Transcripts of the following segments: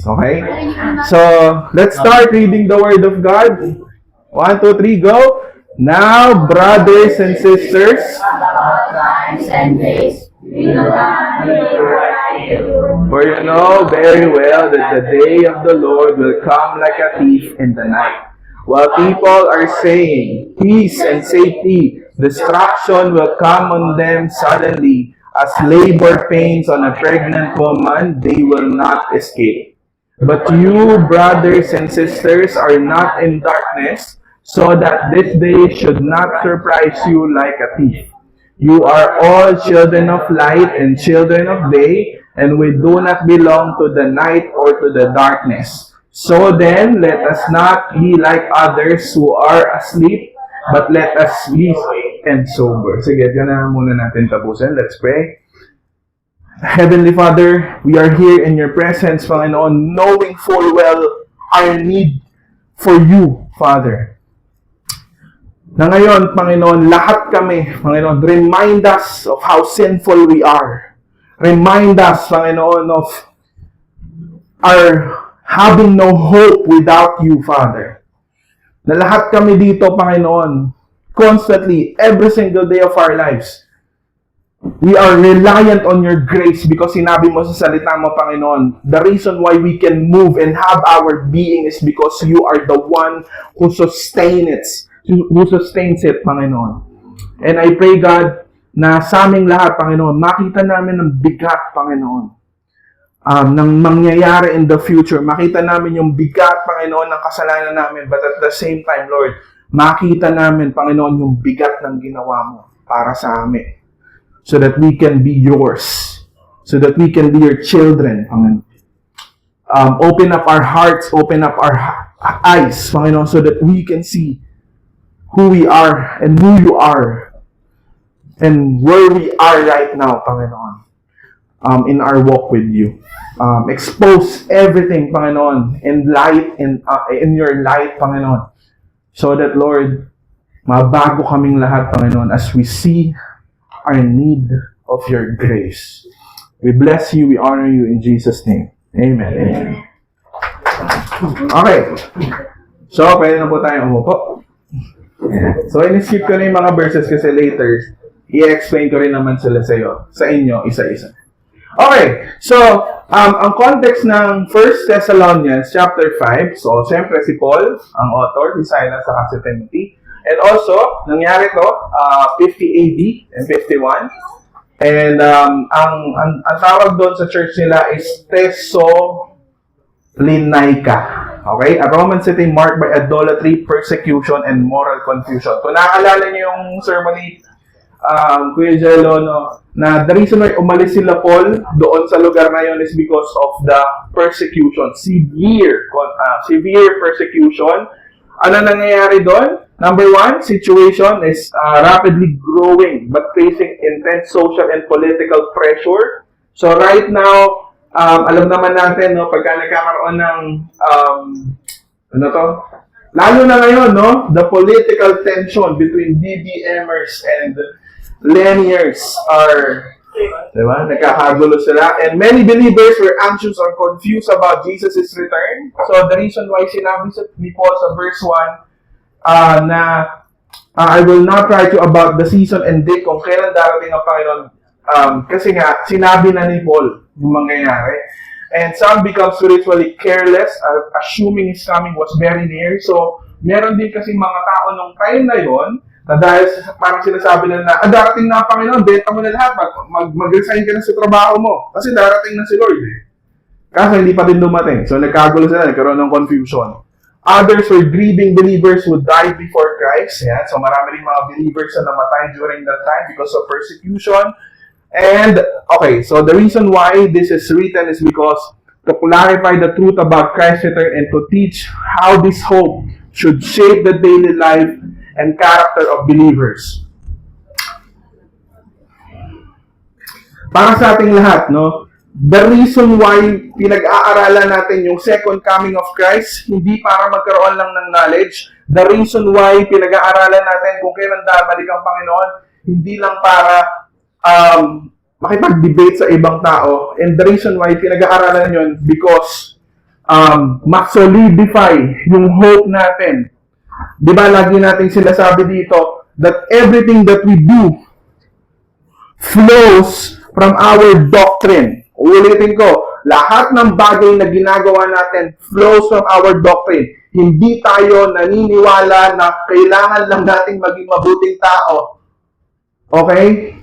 Okay? So, let's start reading the Word of God. 1, 2, 3, go! Now, brothers and sisters, Times and days, we do not need to write you. for you know very well that the day of the Lord will come like a thief in the night. While people are saying, peace and safety, destruction will come on them suddenly. As labor pains on a pregnant woman, they will not escape. But you, brothers and sisters, are not in darkness, so that this day should not surprise you like a thief. You are all children of light and children of day, and we do not belong to the night or to the darkness. So then, let us not be like others who are asleep, but let us be awake and sober. Sige, dyan na muna natin tapusin. Let's pray. Heavenly Father, we are here in your presence, Panginoon, knowing full well our need for you, Father. Na ngayon, Panginoon, lahat kami, Panginoon, remind us of how sinful we are. Remind us, Panginoon, of our having no hope without you, Father. Na lahat kami dito, Panginoon, constantly, every single day of our lives, we are reliant on your grace because sinabi mo sa salita mo, Panginoon, the reason why we can move and have our being is because you are the one who sustains it, Panginoon. And I pray, God, na sa aming lahat, Panginoon, makita namin ang bigat, Panginoon, ng mangyayari in the future. Makita namin yung bigat, Panginoon, ng kasalanan namin. But at the same time, Lord, makita namin, Panginoon, yung bigat ng ginawa mo para sa amin. So that we can be yours. So that we can be your children, Panginoon. Open up our hearts, open up our eyes, Panginoon, so that we can see who we are and who you are and where we are right now, Panginoon, in our walk with you. Expose everything, Panginoon, in your light, Panginoon, so that, Lord, mabago kaming lahat, Panginoon, as we see our need of your grace. We bless you, we honor you in Jesus' name. Amen. Amen. Okay. So, pwede na po tayo umupo. So, in-skip ko na yung mga verses kasi later, i-explain ko rin naman sila sa inyo, isa-isa. Okay. So, ang context ng 1 Thessalonians chapter 5, so, siyempre si Paul, ang author, si Silas, saka si Timothy. And also, nangyari to, 50 AD and 51. And ang tawag doon sa church nila is Thessalonica. Okay? A Roman city marked by idolatry, persecution, and moral confusion. Kung nakaalala niyo yung sermon ni Kuya Jello, no, na the reason why umalis sila Paul doon sa lugar na yun is because of the persecution. Severe persecution. Ano nangyayari doon? Number one, situation is rapidly growing but facing intense social and political pressure. So right now, alam naman natin, no, pagka nagkakaroon ng, lalo na ngayon, no, the political tension between BBMers and Leniers are, diba, nagkakagulo sila. And many believers were anxious or confused about Jesus' return. So the reason why sinabi ni Paul sa verse 1, I will not write you about the season and date kung kailan darating ang Panginoon. Kasi nga, sinabi na ni Paul yung mangyayari. And some become spiritually careless, assuming His coming was very near. So, meron din kasi mga tao nung time na yon na dahil parang sinasabi na darating na ang Panginoon, benta mo na lahat, mag-resign ka na sa trabaho mo. Kasi darating na si Lord eh. Kaso hindi pa din dumating. So, nagkagulo sila, nagkaroon ng confusion. Others were grieving believers who died before Christ. Yan. So marami rin mga believers na namatay during that time because of persecution. And, okay, so the reason why this is written is because to clarify the truth about Christ's return and to teach how this hope should shape the daily life and character of believers. Para sa ating lahat, no? The reason why pinag-aaralan natin yung second coming of Christ, hindi para magkaroon lang ng knowledge. The reason why pinag-aaralan natin kung kailan babalik ang Panginoon, hindi lang para makipag-debate sa ibang tao. And the reason why pinag-aaralan yun, because ma-solidify yung hope natin. Di ba, lagi natin sinasabi dito that everything that we do flows from our doctrine. Ulitin ko, lahat ng bagay na ginagawa natin flows from our doctrine. Hindi tayo naniniwala na kailangan lang nating maging mabuting tao. Okay?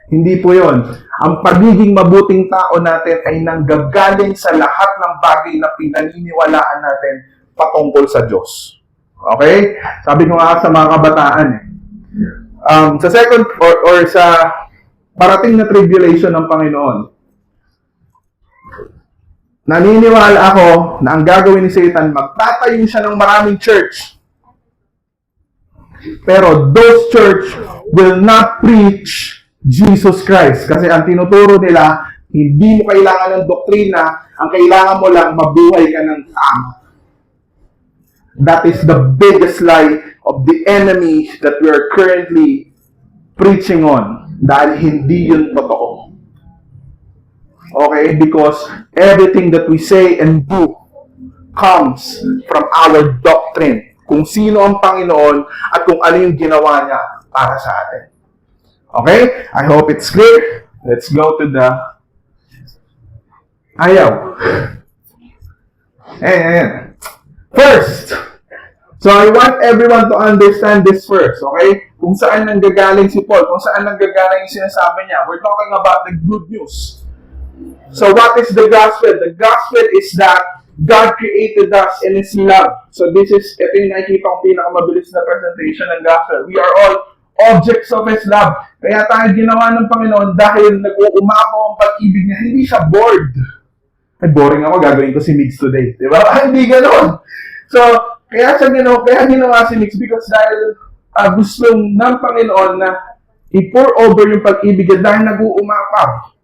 Hindi po yun. Ang pagiging mabuting tao natin ay nanggagaling sa lahat ng bagay na pinaniniwalaan natin patungkol sa Diyos. Okay? Sabi ko nga sa mga kabataan, sa second or sa parating na tribulation ng Panginoon, naniniwala ako na ang gagawin ni Satan, magtatayo siya ng maraming church. Pero those church will not preach Jesus Christ. Kasi ang tinuturo nila, hindi mo kailangan ng doktrina, ang kailangan mo lang mabuhay ka ng tama. That is the biggest lie of the enemy that we are currently preaching on. Dahil hindi yun totoo. Okay? Because everything that we say and do comes from our doctrine. Kung sino ang Panginoon at kung ano yung ginawa niya para sa atin. Okay? I hope it's clear. Let's go to the ayaw. Ayan. First, so I want everyone to understand this first, okay? Kung saan nanggagaling si Paul, kung saan nanggagaling yung sinasabi niya. We're talking about the good news. So what is the gospel? The gospel is that God created us in His love. So ito yung nakikita kong pinakamabilis na presentation ng gospel. We are all objects of His love. Kaya tayo ginawa ng Panginoon dahil nag-uumapaw ang pag-ibig niya. Hindi siya bored. Ay, boring ako, gagawin ko si Migs today. Di ba? Hindi ganoon. So, kaya ginawa si Migs because dahil gusto ng Panginoon na i-pour over yung pag-ibig niya dahil nag-uumapaw.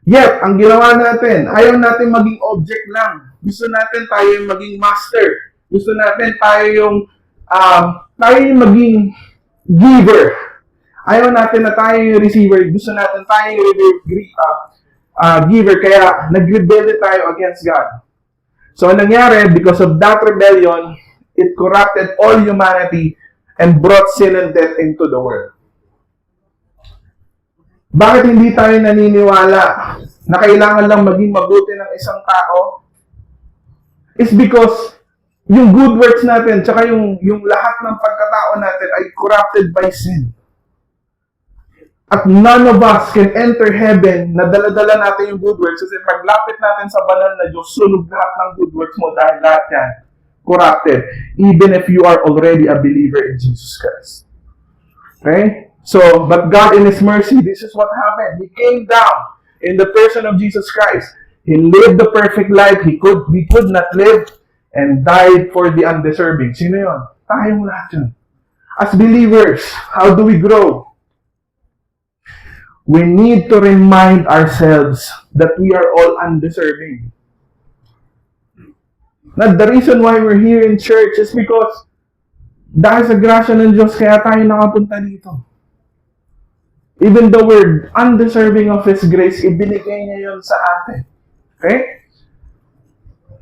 Yet, ang ginawa natin, ayaw natin maging object lang. Gusto natin tayo yung maging master. Gusto natin tayo yung maging giver. Ayaw natin na tayo yung receiver. Gusto natin tayo yung giver. Kaya nag-rebel tayo against God. So, ang nangyari, because of that rebellion, it corrupted all humanity and brought sin and death into the world. Bakit hindi tayo naniniwala na kailangan lang maging mabuti ng isang tao? It's because yung good works natin, tsaka yung lahat ng pagkatao natin ay corrupted by sin. At none of us can enter heaven na dala-dala natin yung good works kasi paglapit natin sa banal na Diyos, sunog lahat ng good works mo dahil lahat yan corrupted. Even if you are already a believer in Jesus Christ. Okay? So, but God in His mercy, this is what happened. He came down in the person of Jesus Christ. He lived the perfect life we could not live and died for the undeserving. Sino yun? Tayong lahat yun. As believers, how do we grow? We need to remind ourselves that we are all undeserving. Now, the reason why we're here in church is because dahil sa grasya ng Diyos, kaya tayo nakapunta dito. Even though we're undeserving of His grace, ibinigay niya yun sa atin. Okay?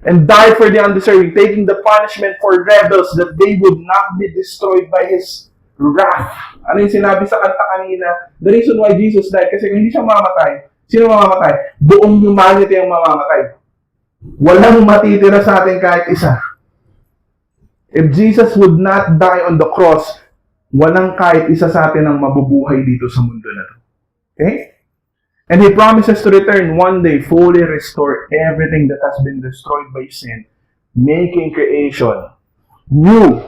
And died for the undeserving, taking the punishment for rebels that they would not be destroyed by His wrath. Ano yung sinabi sa kanta kanina? The reason why Jesus died, kasi kung hindi siya mamamatay, sino mamamatay? Buong humanity ang mamamatay. Walang matitira sa atin kahit isa. If Jesus would not die on the cross, walang kahit isa sa atin ang mabubuhay dito sa mundo na to. Okay? And He promises to return one day, fully restore everything that has been destroyed by sin, making creation new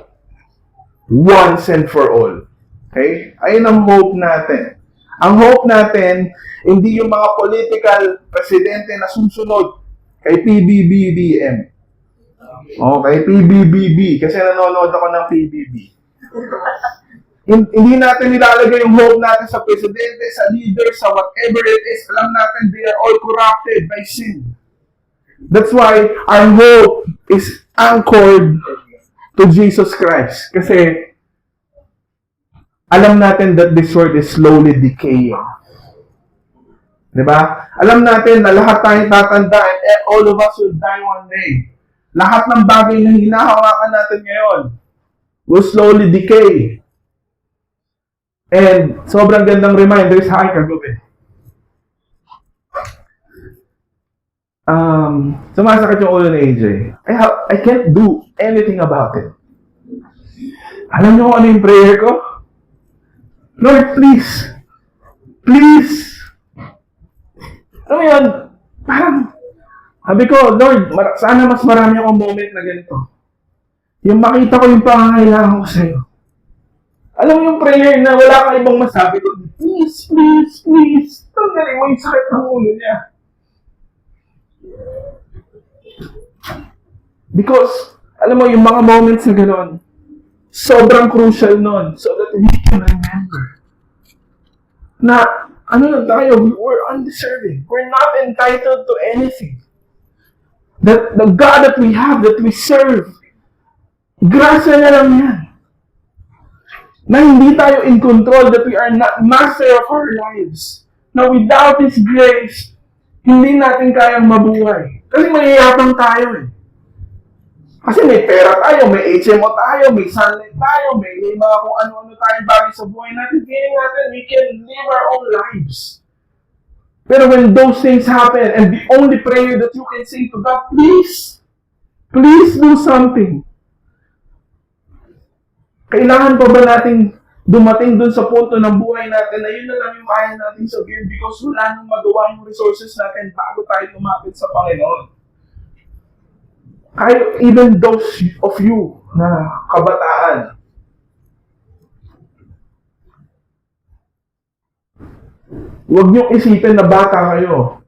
once and for all. Okay? Ayun ang hope natin. Ang hope natin, hindi yung mga political presidente na susunod kay PBBM. Okay, PBBB. Kasi nanonood ako ng PBB. Hindi natin nilalagay yung hope natin sa presidente, sa leader, sa whatever it is. Alam natin, they are all corrupted by sin. That's why our hope is anchored to Jesus Christ. Kasi alam natin that this world is slowly decaying. Di ba? Alam natin na lahat tayong tatanda and all of us will die one day. Lahat ng bagay na hinahawakan natin ngayon will slowly decay. And sobrang gandang reminder sa akin kagabi. Sumasakit yung ulo ni AJ. I can't do anything about it. Alam niyo kung ano yung prayer ko? Lord, please. Please. Alam mo yun, parang, sabi ko, Lord, sana mas marami akong moment na ganito. Yung makita ko yung pangangailangan ko sa'yo. Alam mo yung prayer na wala kang ibang masabi ko, please, please, please. Tanggalin mo yung sakit ng ulo niya. Because, alam mo, yung mga moments na gano'n, sobrang crucial nun so that we can remember na, ano lang tayo, we're undeserving. We're not entitled to anything. That the God that we have, that we serve, grasya na lang yan. Na hindi tayo in control, that we are not master of our lives. Na without His grace, hindi natin kayang mabuhay. Kasi mayayapang tayo eh. Kasi may pera tayo, may HMO tayo, may sunlight tayo, may mga kung ano-ano tayong bagay sa buhay natin. Feeling natin we can live our own lives. Pero when those things happen, and the only prayer that you can say to God, please, please do something. Kailangan pa ba nating dumating dun sa punto ng buhay natin na yun na lang yung kaya natin sabihin because wala nang magawa yung resources natin bago tayo lumapit sa Panginoon. Kaya even those of you na kabataan, huwag niyong isipin na bata kayo,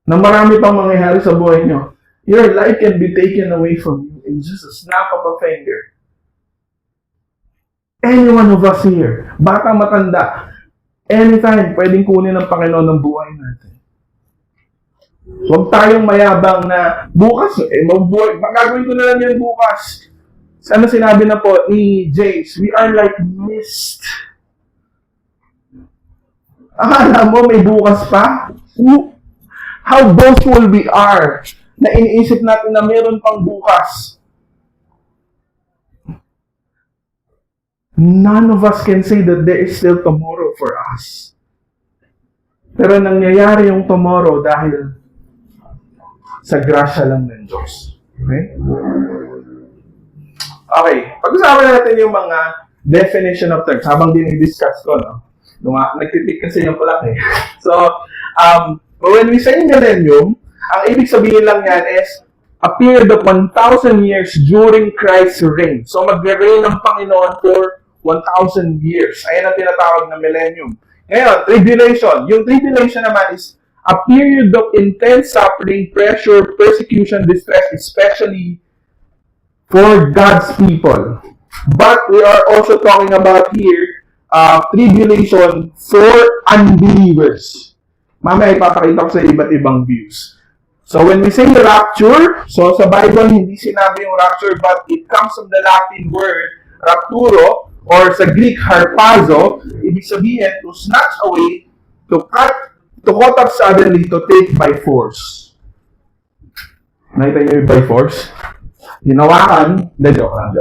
na marami pang mangyayari sa buhay niyo. Your life can be taken away from you in just a snap of a finger. Any one of us here, bata matanda, anytime pwedeng kunin ng Panginoon ng buhay natin. Huwag tayong mayabang na bukas, magagawin ko na lang yan bukas. Sana sinabi na po ni James, we are like mist. Akala mo may bukas pa? How boastful we are na iniisip natin na meron pang bukas. None of us can say that there is still tomorrow for us. Pero nangyayari yung tomorrow dahil sa grasya lang ng Diyos. Okay? Okay. Pag-usapan natin yung mga definition of terms habang dinidiscuss ko, no? Nagtitik kasi yung pala eh. So, when we say millennium, ang ibig sabihin lang yan is a period of 1,000 years during Christ's reign. So, mag-reign ng Panginoon for 1,000 years. Ayan ang tinatawag na millennium. Ngayon, tribulation. Yung tribulation naman is a period of intense suffering, pressure, persecution, distress, especially for God's people. But we are also talking about here, tribulation for unbelievers. Mamaya ipapakita ko sa iba't ibang views. So when we say rapture, so sa Bible hindi sinabi yung rapture, but it comes from the Latin word rapturo, or sa Greek harpazo, ibig sabihin to snatch away, to cut up suddenly, to take by force. Nakita niyo yung by force? Hinawakan, joke lang.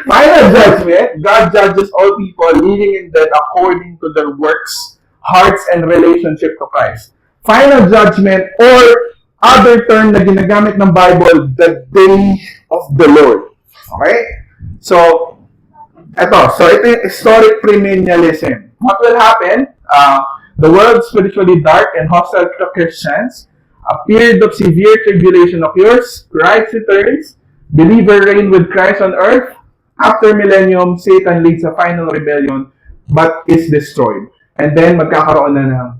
Final judgment, God judges all people living in death according to their works, hearts, and relationship to Christ. Final judgment, or other term na ginagamit ng Bible, the day of the Lord. Okay? So, ito yung historic premillennialism. What will happen? The world spiritually dark and hostile to Christians. A period of severe tribulation occurs. Christ returns. Believer reign with Christ on earth. After millennium, Satan leads a final rebellion but is destroyed. And then magkakaroon na ng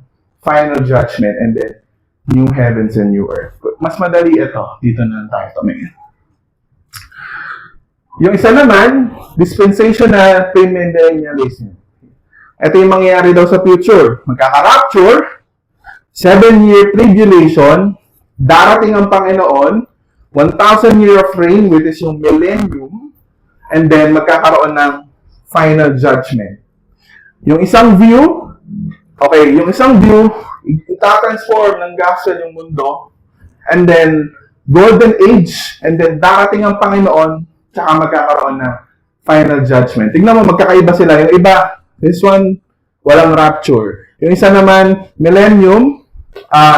final judgment and then new heavens and new earth. Mas madali ito. Dito na lang tayo tumingin. Yung isa naman, dispensational premillennialism. Ito yung mangyayari daw sa future. Magkaka-rapture, 7-year tribulation, darating ang Panginoon, 1,000 year of reign, which is yung millennium, and then magkakaroon ng final judgment. Yung isang view, itatransform ng gospel yung mundo, and then, golden age, and then darating ang Panginoon, tsaka magkakaroon ng final judgment. Tignan mo, magkakaiba sila. Yung iba, this one, walang rapture. Yung isa naman, millennium,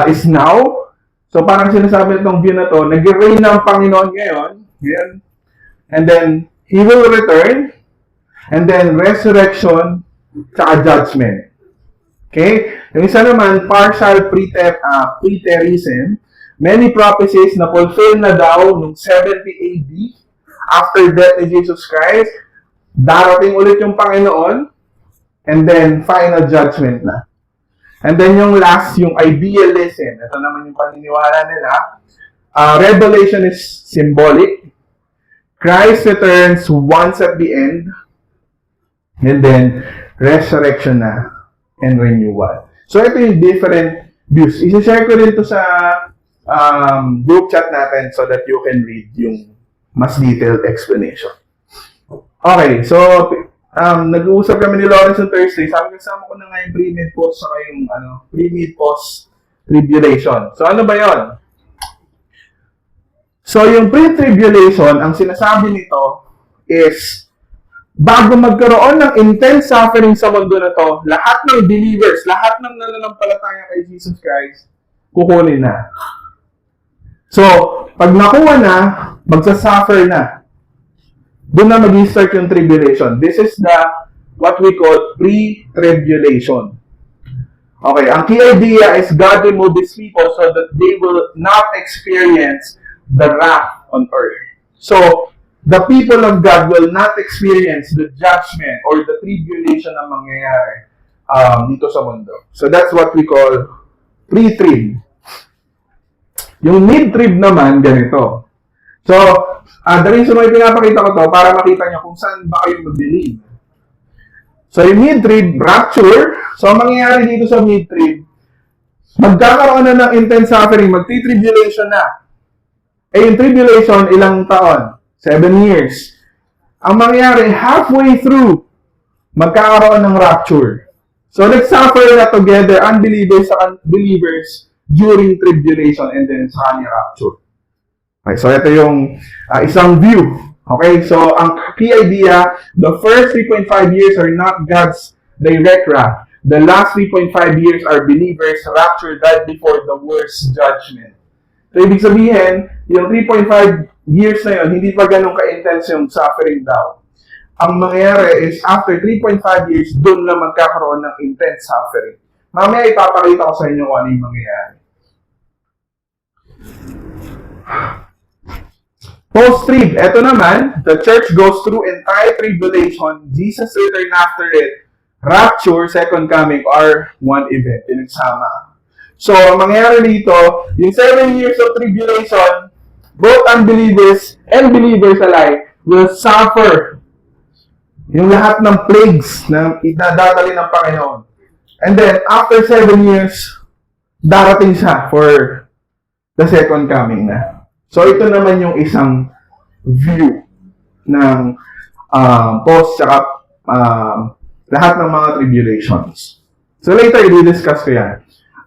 is now. So parang sinasabi itong view na to, nag-reign na ang Panginoon ngayon, and then, He will return, and then resurrection, tsaka judgment. Okay? Yung isa naman, partial preterism, many prophecies na fulfill na daw nung 70 AD, after death ni Jesus Christ, darating ulit yung Panginoon, and then final judgment na. And then yung last, yung idealism. Ito naman yung paniniwala nila. Revelation is symbolic. Christ returns once at the end, and then resurrection na and renewal. So ito yung different views. Isa-share ko rin to sa group chat natin so that you can read yung mas detailed explanation. Okay, so nag-uusap kami ni Lawrence on Thursday. Sabi ko, kasama ko na nga yung pre-mid post saka yung pre-mid post tribulation. So ano ba yon? So yung pre-tribulation, ang sinasabi nito is bago magkaroon ng intense suffering sa mundo na to, lahat ng believers, lahat ng nananampalataya kay Jesus Christ, kukunin na. So, pag nakuha na, magsasuffer na. Doon na mag-start yung tribulation. This is what we call pre-tribulation. Okay, ang key idea is God remove these people so that they will not experience the wrath on earth. So, the people of God will not experience the judgment or the tribulation na mangyayari dito sa mundo. So, that's what we call pre-trib. Yung mid-trib naman, ganito. So, the reason why pinapakita ko to, para makita nyo kung saan ba kayo mag-believe. So, yung mid-trib, rapture. So, ang mangyayari dito sa mid-trib, magkakaroon na ng intense suffering, magti-tribulation na. Yung tribulation, ilang taon? 7 years. Ang mangyayari, halfway through, magkakaroon ng rapture. So, nag-suffer na together, unbelievers sa believers, during tribulation and then sa kanya rapture. Okay, so ito yung isang view. Okay, so ang key idea, the first 3.5 years are not God's direct wrath. The last 3.5 years are believers raptured right before the worst judgment. So ibig sabihin, yung 3.5 years na yun, hindi pa ganun ka-intense yung suffering daw. Ang mangyayari is after 3.5 years, doon na magkakaroon ng intense suffering. Mamaya ipapakita ko sa inyo kung ano yung mangyayari. Post-trib, eto naman, the church goes through entire tribulation, Jesus return after it, rapture, second coming, are one event, pinagsama. So, ang mangyayari dito, yung 7 years of tribulation, both unbelievers and believers alike will suffer yung lahat ng plagues na idadadali ng Panginoon. And then, after 7 years, darating siya for the second coming na. So, ito naman yung isang view ng post tsaka lahat ng mga tribulations. So, later, i-discuss ko yan.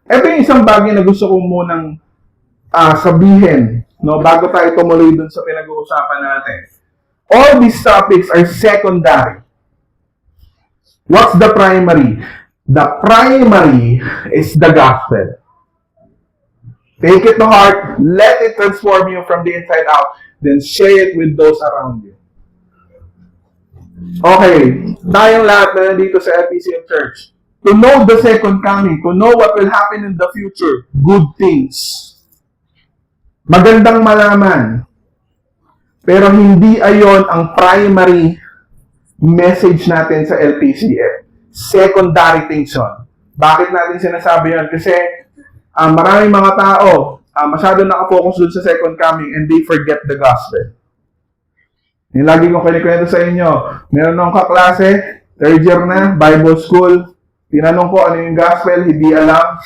Ito yung isang bagay na gusto ko munang sabihin, no, bago tayo tumuloy dun sa pinag-uusapan natin. All these topics are secondary. What's the primary? The primary is the gospel. Take it to heart, let it transform you from the inside out, then share it with those around you. Okay, tayong lahat na nandito sa FPCM Church, to know the second coming, to know what will happen in the future, good things. Magandang malaman. Pero hindi ayon ang primary message natin sa LPCM. Secondary things yun. Bakit natin sinasabi yun? Kasi maraming mga tao masyado nakafocus dun sa second coming and they forget the gospel. Yung lagi kong kinikwento sa inyo, meron akong kaklase, third year na, Bible school, tinanong ko ano yung gospel, hindi alam.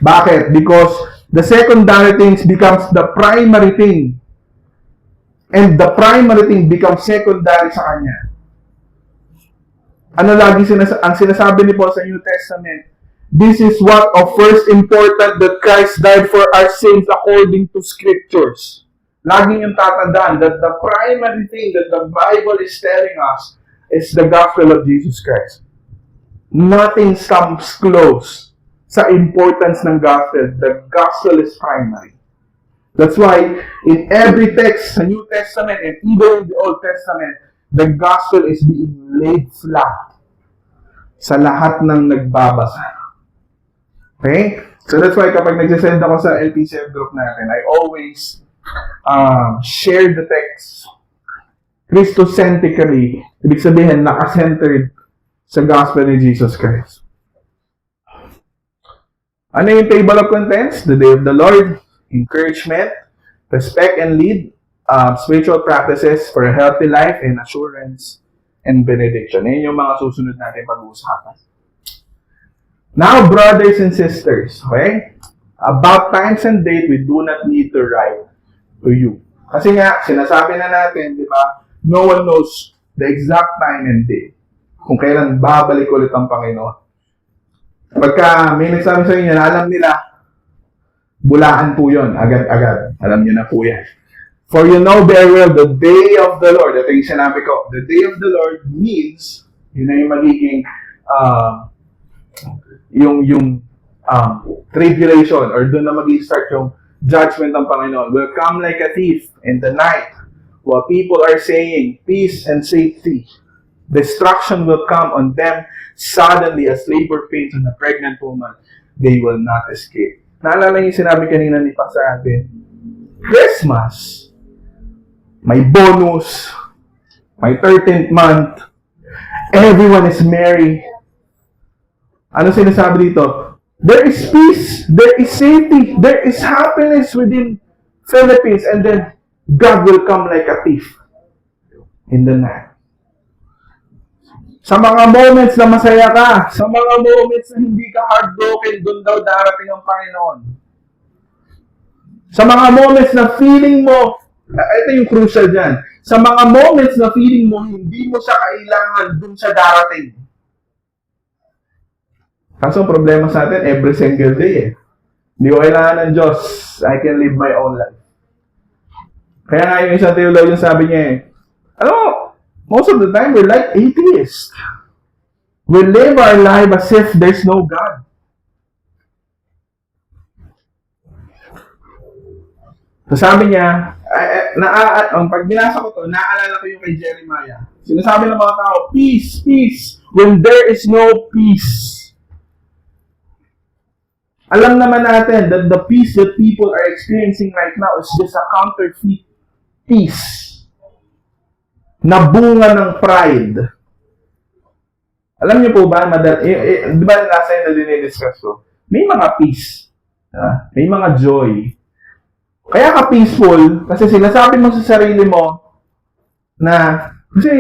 Bakit? Because the secondary things becomes the primary thing. And the primary thing becomes secondary sa kanya. Ano lagi ang sinasabi ni Paul sa New Testament? This is what of first important that Christ died for our sins according to Scriptures. Lagi yung tatandaan that the primary thing that the Bible is telling us is the gospel of Jesus Christ. Nothing comes close sa importance ng gospel. The gospel is primary. That's why in every text sa New Testament and even in the Old Testament, the gospel is being laid flat sa lahat ng nagbabasa. Okay? So that's why kapag nagsisend ako sa LPCF group natin, I always share the text Christocentrically. Ibig sabihin, naka-centered sa gospel ni Jesus Christ. Ano yung table of contents? The day of the Lord, encouragement, respect and lead, spiritual practices for a healthy life, and assurance and benediction. Yan yung mga susunod natin pag-uusapan. Now, brothers and sisters, okay? About times and date, we do not need to write to you. Kasi nga, sinasabi na natin, di ba? No one knows the exact time and date. Kung kailan babalik ulit ang Panginoon. Pagka may nagsabi sa inyo na alam nila, bulaan po yun, agad-agad. Alam nyo na po yan. For you know very well the day of the Lord. Ito yung sinabi ko. The day of the Lord means, yun na yung magiging tribulation or doon na mag-start yung judgment ng Panginoon. Will come like a thief in the night while people are saying peace and safety. Destruction will come on them suddenly as labor pains on a pregnant woman. They will not escape. Naalala yung sinabi kanina ni Pastor Alvin, Christmas, may bonus, may 13th month, everyone is merry. Ano sinasabi dito? There is peace, there is safety, there is happiness within Philippines, and then God will come like a thief in the night. Sa mga moments na masaya ka, sa mga moments na hindi ka heartbroken, doon daw darating ang Panginoon. Sa mga moments na feeling mo, ito yung crucial dyan, sa mga moments na feeling mo, hindi mo siya kailangan doon sa darating. Kaso ang problema sa atin, every single day eh. Hindi ko kailangan ng Diyos. I can live my own life. Kaya nga yung isang theologian sabi niya eh, alam mo, most of the time, we're like atheists. We live our life as if there's no God. So sabi niya, pag binasa ko to, naaalala ko yung kay Jeremiah. Sinasabi ng mga tao, peace, peace, when there is no peace. Alam naman natin that the peace that people are experiencing right now is just a counterfeit peace na bunga ng pride. Alam niyo po ba, di ba last time na dinidiscuss ko, may mga peace, may mga joy. Kaya ka peaceful, kasi sinasabi mo sa sarili mo na, kasi,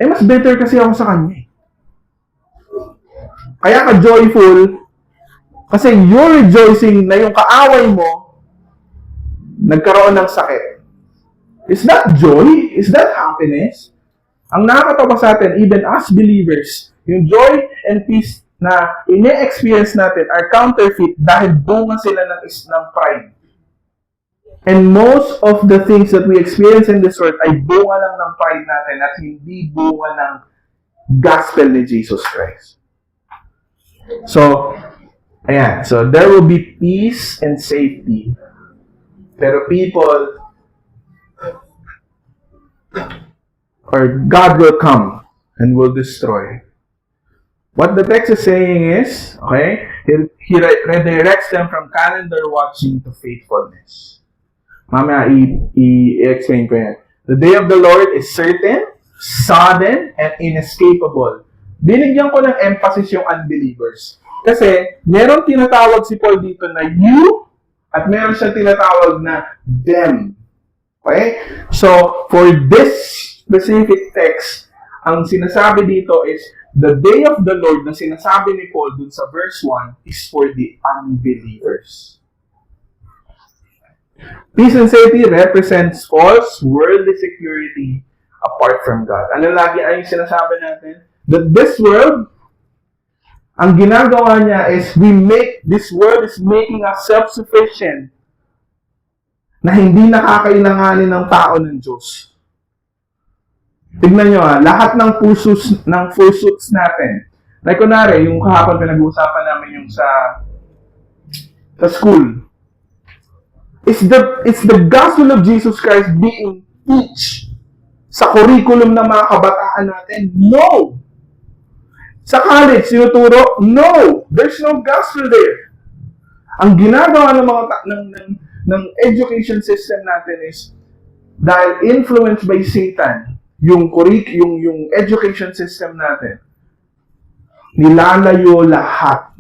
mas better kasi ako sa kanya. Kaya ka joyful, kasi you're rejoicing na yung kaaway mo, nagkaroon ng sakit. Is that joy? Is that happiness? Ang nakakatawa sa atin, even as believers, yung joy and peace na ine-experience natin are counterfeit dahil bunga sila ng pride. And most of the things that we experience in this world ay bunga lang ng pride natin at hindi bunga ng gospel ni Jesus Christ. So, ayan. So, there will be peace and safety. Pero people or God will come and will destroy. What the text is saying is, okay, He redirects them from calendar watching to faithfulness. Mamaya, i-explain ko yan. The day of the Lord is certain, sudden, and inescapable. Binigyan ko ng emphasis yung unbelievers. Kasi, meron tinatawag si Paul dito na you, at meron siyang tinatawag na them. Okay? So, for this specific text, ang sinasabi dito is, the day of the Lord na sinasabi ni Paul dun sa verse 1 is for the unbelievers. Peace and safety represents false worldly security apart from God. Ano lagi ay sinasabi natin? That this world, Ang ginagawa niya is this world is making us self-sufficient na hindi nakakailanganin ng tao ng Diyos. Tignan nyo lahat ng pursuits natin. Like kunwari, yung kahapon pinag-uusapan namin yung sa school. It's the gospel of Jesus Christ being teach sa curriculum ng mga kabataan natin? No! Sa college, sinuturo? No! There's no gospel there. Ang ginagawa ng mga ng education system natin is dahil influenced by Satan, yung education system natin, nilalayo lahat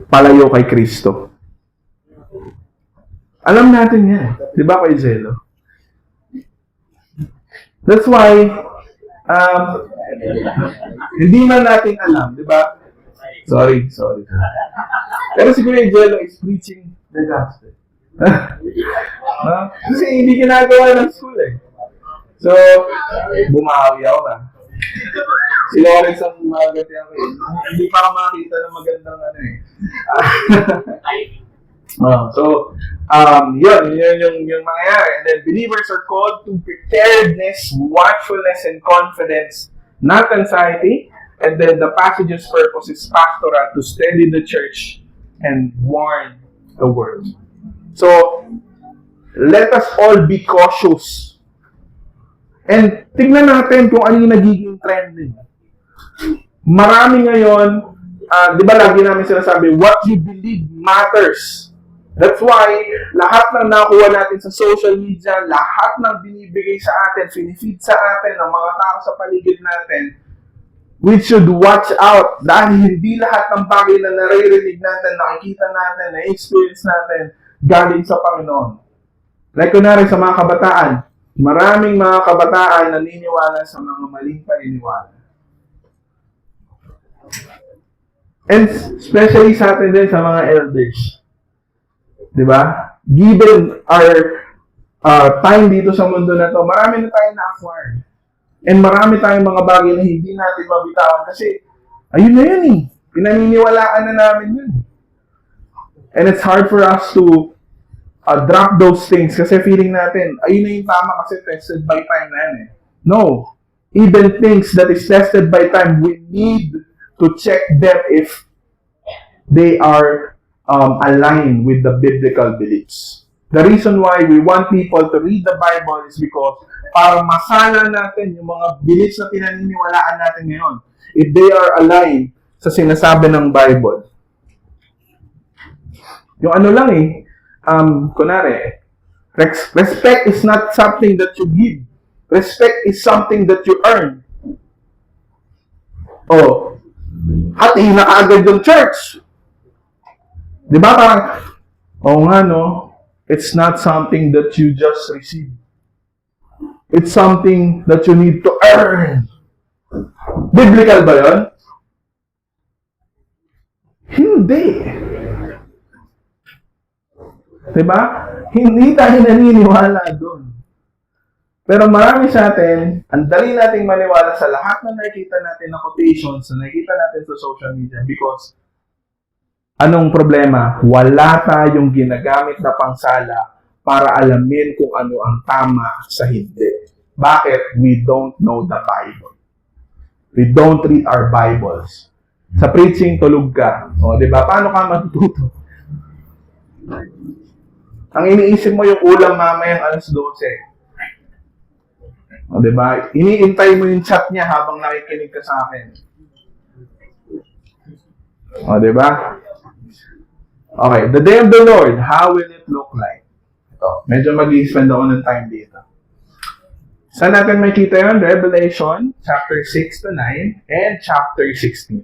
palayo kay Kristo. Alam natin yan. Di ba, Kuya Jello? That's why, hindi man natin alam, di ba? Sorry. Pero si Kuya Jello is preaching the gospel. Kasi hindi ginagawa ng school eh. So, bumawi ako ba? Si Lawrence ang magati ako eh. Hindi pa ako makakita ng magandang ano eh. Yun yung mangyayari. And then believers are called to preparedness, watchfulness, and confidence, not anxiety. And then the passage's purpose is pastoral, to steady the church and warn the world. So, let us all be cautious. And tignan natin kung ano yung nagiging trending. Marami ngayon, di ba lagi namin sinasabi, what you believe matters. That's why, lahat ng nakuha natin sa social media, lahat ng binibigay sa atin, finifeed sa atin ng mga tao sa paligid natin, we should watch out dahil hindi lahat ng bagay na naririnig natin, nakikita natin, na-experience natin, galing sa Panginoon. Like kunwari sa mga kabataan, maraming mga kabataan naniniwala sa mga maling paniniwala. And especially sa atin din sa mga elders. Diba? Given our time dito sa mundo na to, marami na tayong na-acquire. And marami tayong mga bagay na hindi natin mabitawan kasi, ayun na yun eh. Pinaniniwalaan na namin yun. And it's hard for us to drop those things kasi feeling natin, ayun na yung tama kasi tested by time na yan eh. No. Even things that is tested by time, we need to check them if they are aligned with the biblical beliefs. The reason why we want people to read the Bible is because para masana natin yung mga beliefs na pinaniniwalaan natin ngayon. If they are aligned sa sinasabi ng Bible. Yung ano lang eh, kunwari, respect is not something that you give. Respect is something that you earn. Oh, hati na kaagad yung church. Di ba parang, nga no, it's not something that you just receive. It's something that you need to earn. Biblical ba yun? Hindi. Diba? Hindi tayo naniniwala doon. Pero marami sa atin, ang dali nating maniwala sa lahat na nakikita natin na quotations na nakikita natin sa social media because anong problema? Wala tayong ginagamit na pangsala para alamin kung ano ang tama sa hindi. Bakit? We don't know the Bible. We don't read our Bibles. Sa preaching, tulog ka. O, di ba? Paano ka matututo? Ang iniisip mo yung ulam mamayang alas 12. O, di ba? Iniintay mo yung chat niya habang nakikinig ka sa akin. O, di ba? Okay, the day of the Lord, how will it look like? Ito, medyo mag-i-spend ako ng time dito. Saan natin makita yun? Revelation, chapter 6 to 9, and chapter 16.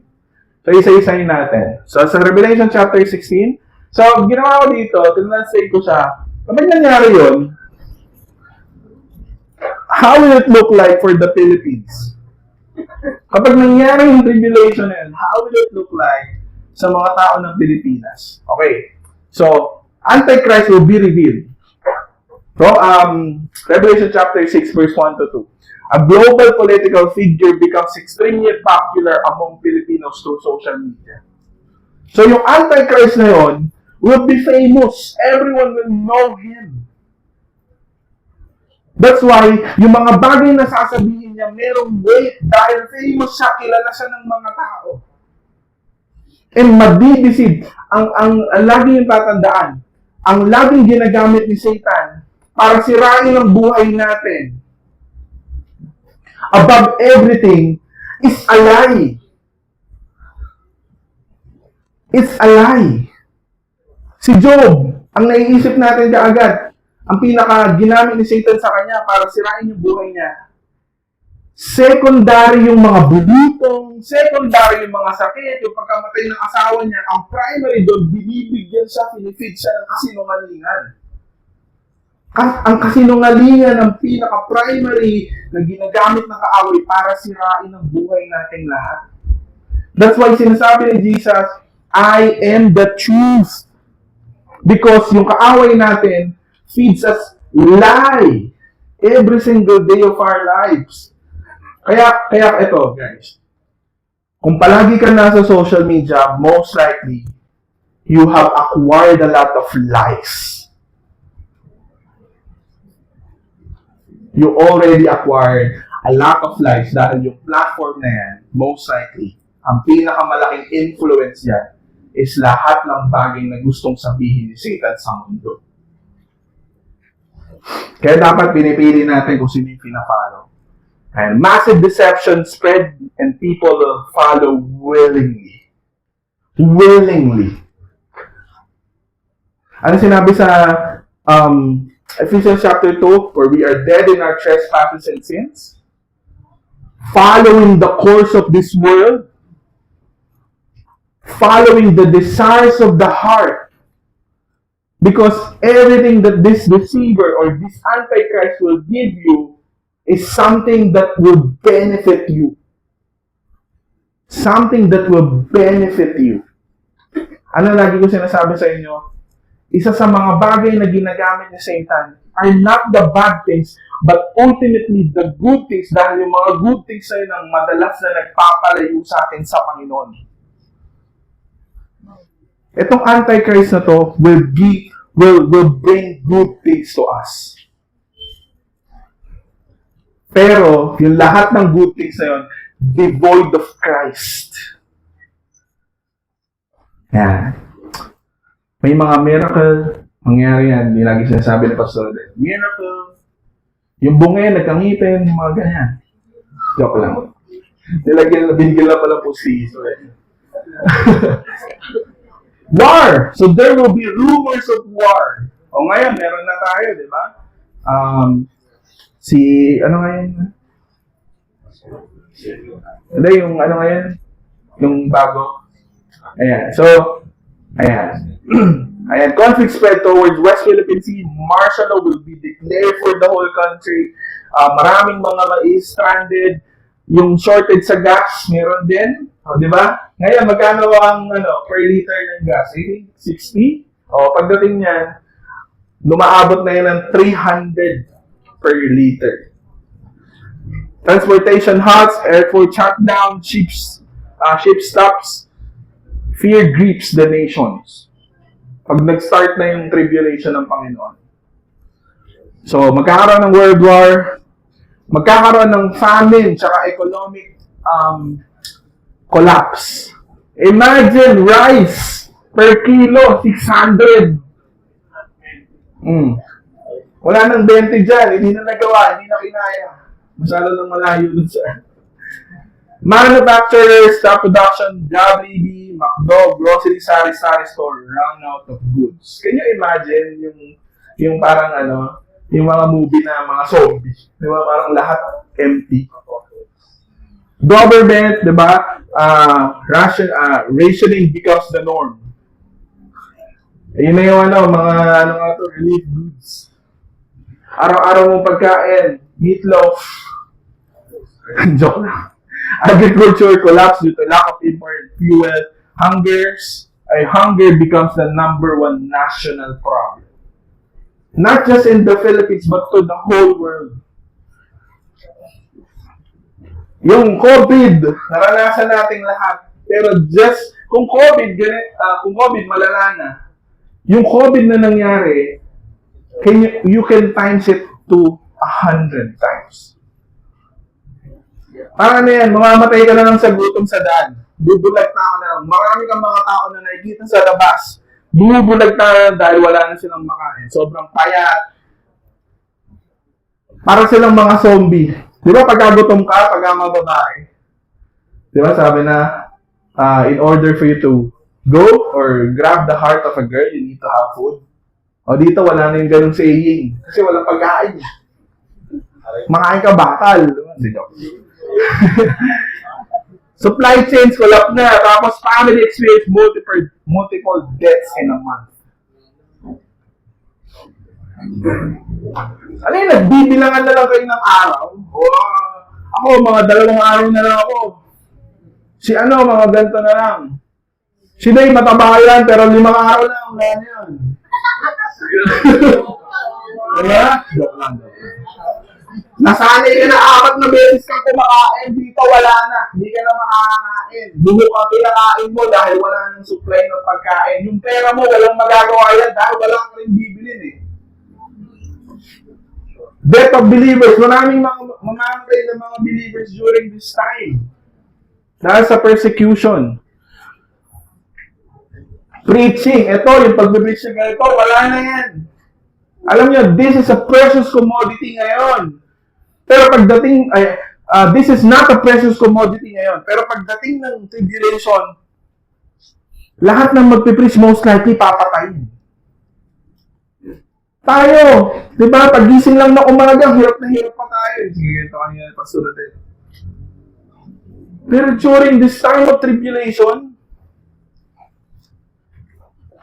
So, isa-isayin natin. So, sa Revelation chapter 16, so, ginawa ko dito, tinranslate ko siya. Kapag nangyari yun, how will it look like for the Philippines? Kapag nangyari yung tribulation na yun, how will it look like sa mga tao ng Pilipinas? Okay. So, Antichrist will be revealed. So, Revelation chapter 6, verse 1 to 2. A global political figure becomes extremely popular among Filipinos through social media. So, yung Antichrist na yun will be famous. Everyone will know him. That's why, yung mga bagay na sasabihin niya, merong weight dahil famous siya, kilala siya ng mga tao. And madideceive. Ang lagi yung tatandaan, ang laging ginagamit ni Satan para sirain ang buhay natin, above everything, is a lie. It's a lie. Si Job, ang naiisip natin kaagad, ang pinaka ginamit ni Satan sa kanya para sirain yung buhay niya, secondary yung mga bulutong, secondary yung mga sakit, yung pagkamatay ng asawa niya, ang primary doon, binibigyan siya, pinifeed siya ng kasinungalingan. Ang kasinungalingan ang pinaka-primary na ginagamit ng kaaway para sirain ang buhay nating lahat. That's why sinasabi ni Jesus, I am the truth. Because yung kaaway natin feeds us lie every single day of our lives. Kaya ito, guys. Kung palagi ka nasa social media, most likely, you have acquired a lot of lies. You already acquired a lot of lies dahil yung platform na yan, most likely, ang pinakamalaking influence yan is lahat ng bagay na gustong sabihin ni Satan sa mundo. Kaya dapat pinipili natin kung sino yung pinafollow. And massive deception spread and people will follow willingly. Willingly. Ano sinabi sa Ephesians chapter 2, where we are dead in our trespasses and sins, following the course of this world, following the desires of the heart, because everything that this deceiver or this Antichrist will give you is something that will benefit you. Something that will benefit you. Ano lagi ko sinasabi sa inyo? Isa sa mga bagay na ginagamit ni Satan are not the bad things, but ultimately the good things, dahil yung mga good things ay nang madalas na nagpapalayo sa atin sa Panginoon. Itong Antichrist na to will bring good things to us. Pero, yung lahat ng good things na yun, devoid of Christ. Yan. May mga miracle, mangyari yan. Hindi lagi sinasabi ni Pastor, miracle. Yung bungay, nagkangipin, mga ganyan. Joke lang. Binigyan lang pala po si war! So there will be rumors of war. O ngayon, meron na tayo, di ba? Ano ngayon? Hindi, yung ano ngayon? Yung bago. Ayan. So, ayan. Ayan. Conflict spread towards West Philippine Sea. Martial law will be declared for the whole country. Maraming mga stranded. Yung shortage sa gas, meron din. O, di ba? Ngayon, magkano ang per liter ng gas? I think 60? O, pagdating niyan, lumaabot na yan ng 300 per liter. Transportation halts, airport shutdown, ship stops. Fear grips the nations. Pag nag-start na yung tribulation ng Panginoon. So, magkakaroon ng world war, magkakaroon ng famine, tsaka economic collapse. Imagine rice per kilo, 600. Wala nang 20 dyan, hindi na nagawa, hindi na kinaya. Masyado nang malayo dun sa manufacturers, stop production, Jollibee, McDo, grocery, sari-sari store, run out of goods. Can you imagine yung parang yung mga movie na mga zombie, di ba? Parang lahat empty. Government, di ba? Rationing becomes the norm. Yun na yung mga relief goods. Araw-araw mo pagkain, meatloaf. Joke lang. Agriculture collapse due to lack of imported fuel. Hunger becomes the #1 national problem. Not just in the Philippines, but to the whole world. Yung COVID, naranasan nating lahat. Pero just, kung COVID malala na, yung COVID na nangyari, you can times it to 100 times. Parang ano yan, mamamatay ka na lang sa gutom sa daan. Bubulag na ako na lang. Marami kang mga tao na nakikita sa labas. Bumubulag na lang dahil wala na silang makain. Sobrang payat. Parang silang mga zombie. Di ba pagkagutom ka, pagka mga babae? Di ba sabi na, in order for you to go or grab the heart of a girl, you need to have food. O dito, wala na yung ganung saying. Kasi walang pagkain. Makain ka bakal. Di ba? Supply chains collapse na. Tapos family experience multiple deaths in a month. Ano yun, nagbibilangan na lang kayo ng araw? Ako, mga 2 araw na lang ako. Si ano, mga ganito na lang. Si Day, mataba yan, pero 5 araw lang. Wala na yun. Diba? Joke lang. Nasanay ka na 4 na beses kang kumakain, dito wala na. Hindi ka na makakain. Buhok ang kinakain mo dahil wala nang supply ng pagkain. Yung pera mo, walang magagawa yan dahil wala kang rin bibilin eh. Death of believers. Maraming mamamatay ng mga believers during this time. Dahil sa persecution. Preaching. Ito, yung pag-preach na ganito, wala na yan. Alam nyo, this is a precious commodity ngayon. Pero pagdating, this is not a precious commodity ngayon. Pero pagdating ng tribulation, lahat ng magpipreach most likely papatayin. Tayo, di ba? Pagising lang na umaga, hirap na hirap pa tayo. Sige, ito kanina pasunod eh. Pero during this time of tribulation,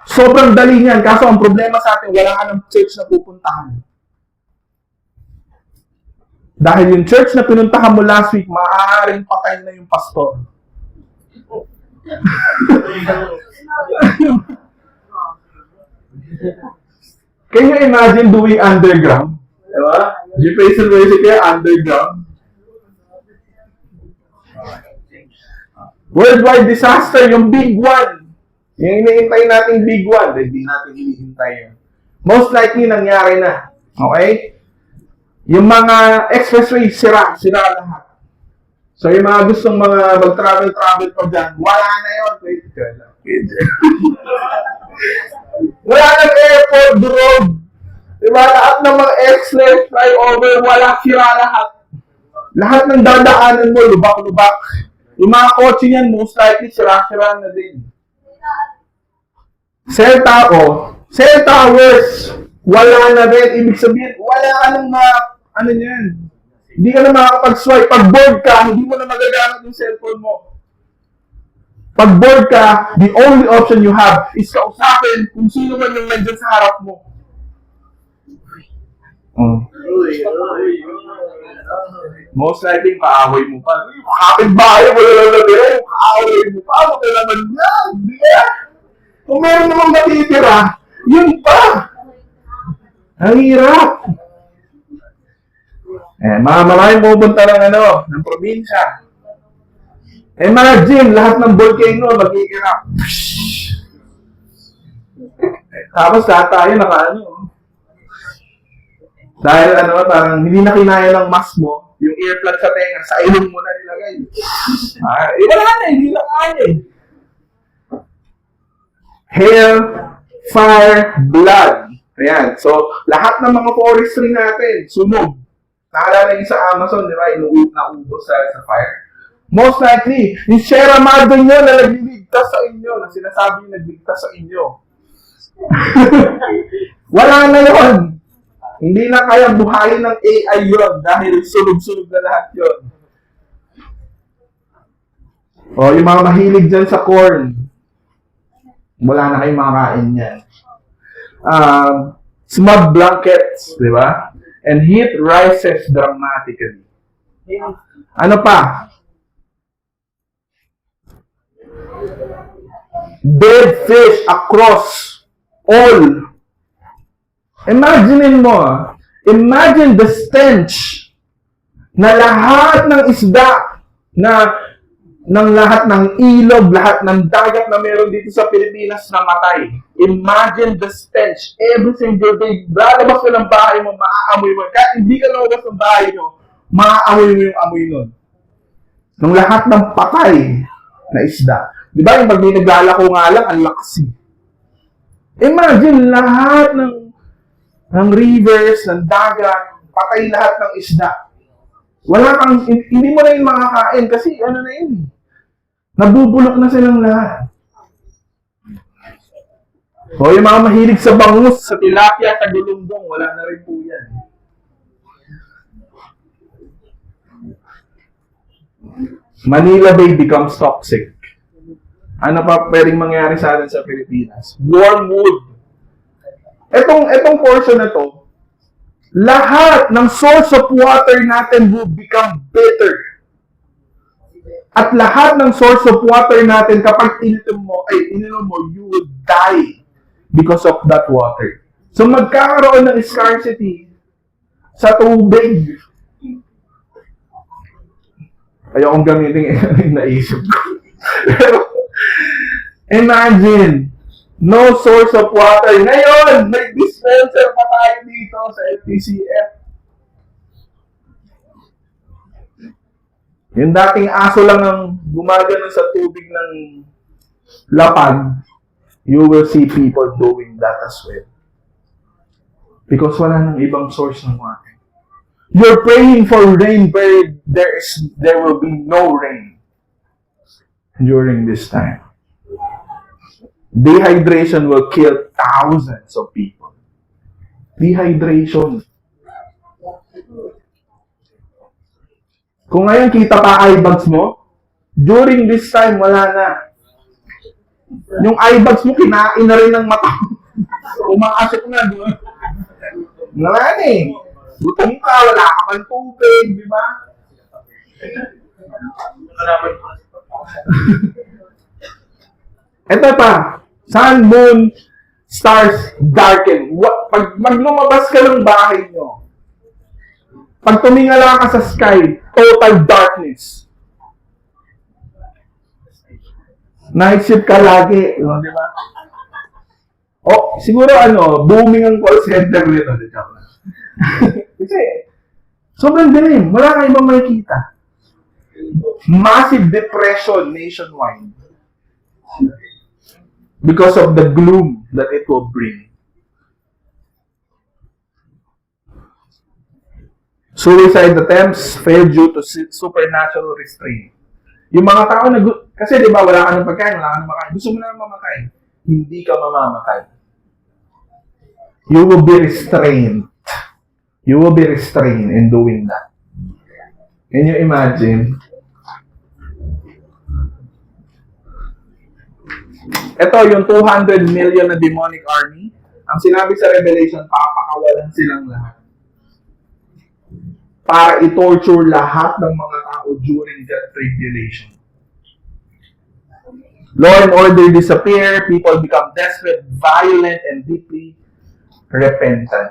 sobrang dali niyan. Kaso ang problema sa atin, wala ka ng church na pupuntahan. Dahil yung church na pinuntahan mo last week, maaaring patay na yung pastor. Can you imagine doing underground? Diba? Education basically underground. Worldwide disaster, yung big one. Yung hinihintay nating big one, hindi natin hinihintay yun. Most likely, nangyari na. Okay? Yung mga expressway, sira lahat. So, yung mga gustong mga mag-travel pa dyan, wala na yun. Wait, wala nang airport, road. Diba? Lahat ng mga express, flyover, wala, sira lahat. Lahat ng dadaanan mo, lubak-lubak. Yung mga kotse niyan, most likely, sira-sira na din. Cell towers, wala na rin. Ibig sabihin, wala ka ng mga, ano yan. Hindi ka na makakapag-swipe. Pag bored ka, hindi mo na magagamit yung cellphone mo. Pag bored ka, the only option you have is kausapin kung sino man yung nandyan sa harap mo. Most likely, kaaway mo pa. Kapit-bahay mo na lang natira, kaaway mo pa. Ano ka naman yan? Di ba? Kung meron namang matitira, yun pa. Ang hirap. Maraming pupunta ng probinsya. Imagine, lahat ng volcano mag-iirap. Tapos lahat tayo dahil parang hindi na kinaya ng mask mo, yung earplug sa tenga, sa ilong mo na nilagay. Wala na, hindi na kaya eh. Hail, fire, blood. Ayan. So, lahat ng mga forestry natin, sunog. Nakalala niyo sa Amazon, di ba? Naubos sa fire. Most likely, yung Sierra Madre nyo na nagligtas sa inyo, na sinasabi yung nagligtas sa inyo. Wala na yun. Hindi na kaya buhayin ng AI yun dahil sunog-sunog na lahat yun. O, yung mga mahilig dyan sa corn, wala na kayong makakain yan. Smog blankets, di ba? And heat rises dramatically. Ano pa? Dead fish across all Imagine the stench na lahat ng isda na ng lahat ng ilog, lahat ng dagat na meron dito sa Pilipinas na matay. Imagine the stench. Every single day, lalabas ka ng bahay mo, maaamoy mo. Kahit hindi ka lumabas ng bahay mo, maaamoy mo yung amoy nun. Nung lahat ng patay na isda. Di ba yung pag may naglalako nga lang, ang lakas. Imagine lahat ng rivers, ng dagat, patay lahat ng isda. Wala kang, hindi mo na yun makakain kasi ano na yun. Nabubulok na silang lahat. O yung mga mahilig sa bangus, sa tilapia, sa gulunggong, wala na rin po yan. Manila Bay becomes toxic. Ano pa pwedeng mangyari sa atin sa Pilipinas? Wormwood. Etong portion na to, lahat ng source of water natin will become bitter. At lahat ng source of water natin, kapag ininom mo, you will die because of that water. So magkakaroon ng scarcity sa tubig. Ayokong gamitin yung naisip ko. Pero, imagine, no source of water. Ngayon, may dispenser pa tayo dito sa FTCF. Yung dating aso lang ang gumagano sa tubig ng lapag, you will see people doing that as well. Because wala nang ibang source ng water. You're praying for rain, but there will be no rain during this time. Dehydration will kill thousands of people. Dehydration. Kung ngayon kita pa eye bags mo, during this time, wala na. Yung eye bags mo, kinain na rin ng mata. Umaasok na, di ba? Wala na eh. Gutom ka, wala ka pang tubig, di ba? Ito pa, sun, moon, stars, darken. Pag lumabas ka ng bahay nyo, pag tumingala ka sa sky, total darkness. Night shift ka lagi, di ba? Siguro booming ang call center nito. Kasi, sobrang dilim. Wala kang ibang makikita. Massive depression nationwide. Because of the gloom that it will bring. Suicide attempts fail due to supernatural restraint. Yung mga tao kasi di ba wala ka ng pagkain, wala ka ng makain. Gusto mo na mamatay. Hindi ka mamamatay. You will be restrained. You will be restrained in doing that. Can you imagine? Ito, yung 200 million na demonic army, ang sinabi sa Revelation, papakawalan silang lahat. Para i-torture lahat ng mga tao during that tribulation. Law and order disappear, people become desperate, violent, and deeply repentant.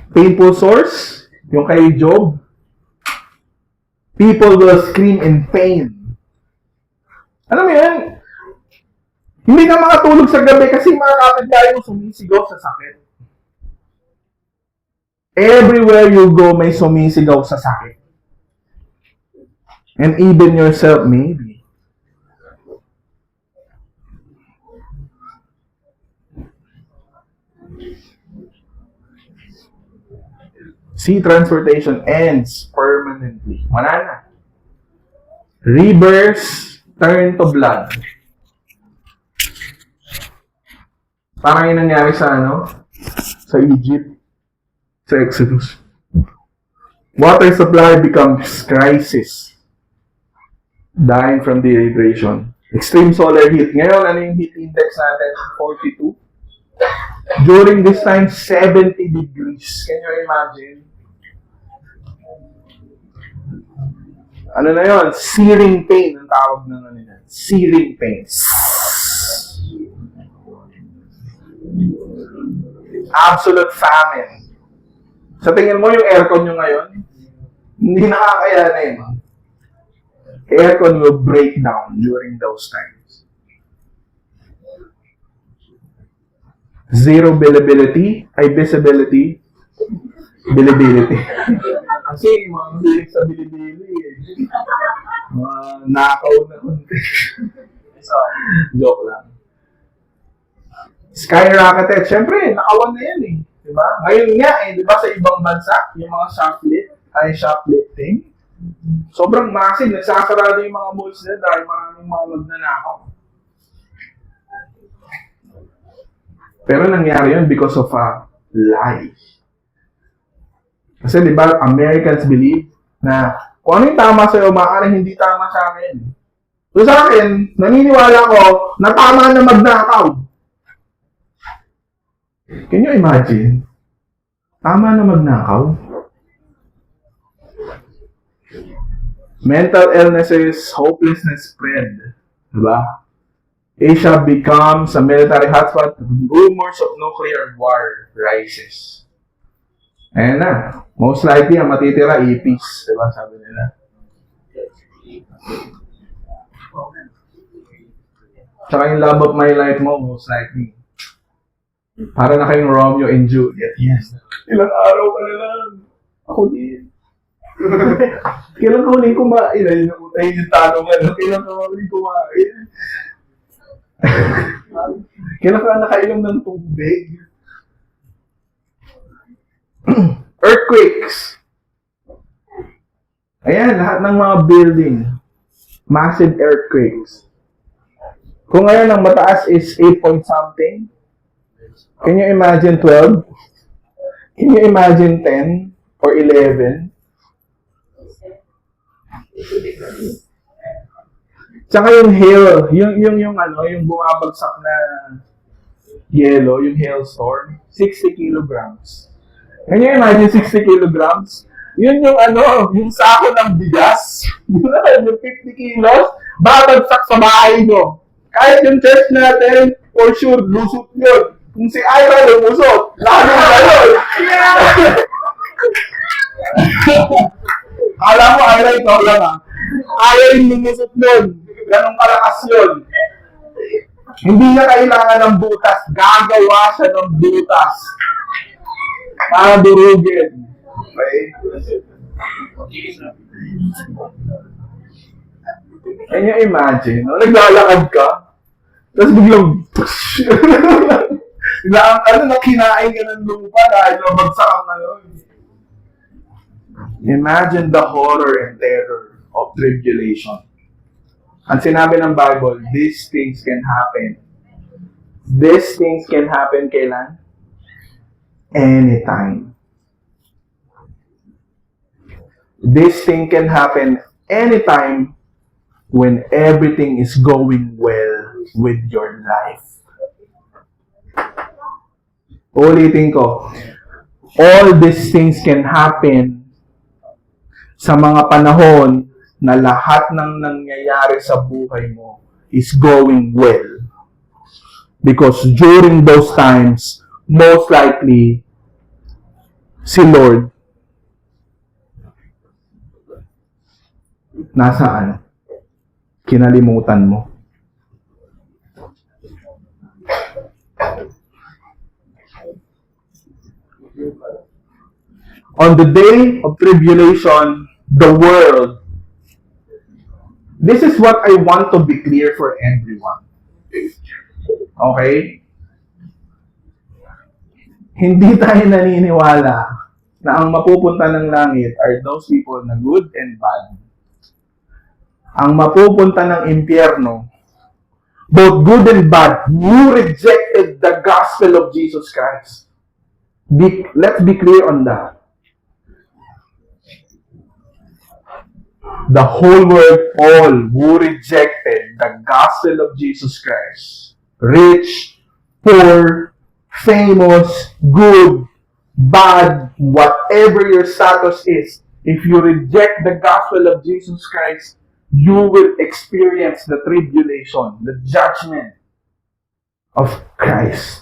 Painful source, yung kay Job, people will scream in pain. Alam mo yan? Hindi ka makatulog sa gabi kasi mga kapitbahay mo sumisigaw sa sakit. Everywhere you go, may sumisigaw sa sakit. And even yourself, maybe. Sea transportation ends permanently. Wala na. Rivers turn to blood. Parang yung nangyari sa sa Egypt, sa Exodus. Water supply becomes crisis. Dying from dehydration. Extreme solar heat. Ngayon, ano yung heat index natin? 42. During this time, 70 degrees. Can you imagine? Ano na yun? Searing pain ang tawag ng yan. Searing pain. Absolute famine. Sa tingin mo yung aircon nyo ngayon, hindi nakakayanin. Aircon will break down during those times. Zero visibility. Kasi mga hilig sa bilibili eh. Mga nakaw na konti. Joke lang. Skyrocketed. Siyempre, nakawan na yan eh. Diba? Ngayon nga eh, diba sa ibang bansa, yung mga shoplifting, sobrang massive. Nagsasarado yung mga malls nila dahil maraming mga magnanakaw. Pero nangyari yun because of a lie. Kasi di ba, Americans believe na kung ano yung tama sa'yo, maaaring hindi tama sa akin. So sa akin, naniniwala ko na tama na magnakaw. Can you imagine? Tama na magnakaw. Mental illnesses, hopelessness spread. Diba? Asia becomes a military hotspot. Rumors of nuclear war rises. Ayan na. Most likely, ang matitira, ipis. Diba? Sabi nila. Tsaka yung love of my life mo, most likely. Para na kayong Romeo and Juliet. Yes. Ilang araw ka na lang. Ako din. Kailan ka huling kumain? Ayun yung tanong. Kailan ka huling kumain? Kailan ka nakainom ng tubig? Earthquakes. Ayan, lahat ng mga building. Massive earthquakes. Kung ngayon ang mataas is 8 point something, can you imagine 12? Can you imagine 10 or 11? Tsaka yung hail, yung bumabagsak na yellow, yung hailstorm, 60 kilograms. Can you imagine 60 kilograms? Yun yung sako ng bigas, yung 50 kilos, babagsak sa bahay nyo. Kahit yung church natin, for sure, lusot yun. Kung si Ira lumusot, lalo na yun. Alam mo, Ira, ikaw lang ah. Ira yung lumusot nun. Ganong kalakas yun. Hindi niya kailangan ng butas. Gagawa siya ng butas. Para durugin. Okay? Can you imagine? No? Naglalakad ka, tapos biglang kinain ka ng lupa dahil nabagsak ang Imagine the horror and terror of tribulation. Ang sinabi ng Bible, these things can happen. These things can happen kailan? Anytime. This thing can happen anytime when everything is going well with your life. Ulitin ko, all these things can happen sa mga panahon na lahat ng nangyayari sa buhay mo is going well. Because during those times, most likely, si Lord, nasaan? Kinalimutan mo. On the day of tribulation, the world, this is what I want to be clear for everyone. Okay? Hindi tayo naniniwala na ang mapupunta ng langit are those people na good and bad. Ang mapupunta ng impyerno, both good and bad, who rejected the gospel of Jesus Christ. Let's be clear on that. The whole world, all who rejected the gospel of Jesus Christ, rich, poor, famous, good, bad, whatever your status is, if you reject the gospel of Jesus Christ, you will experience the tribulation, the judgment of Christ.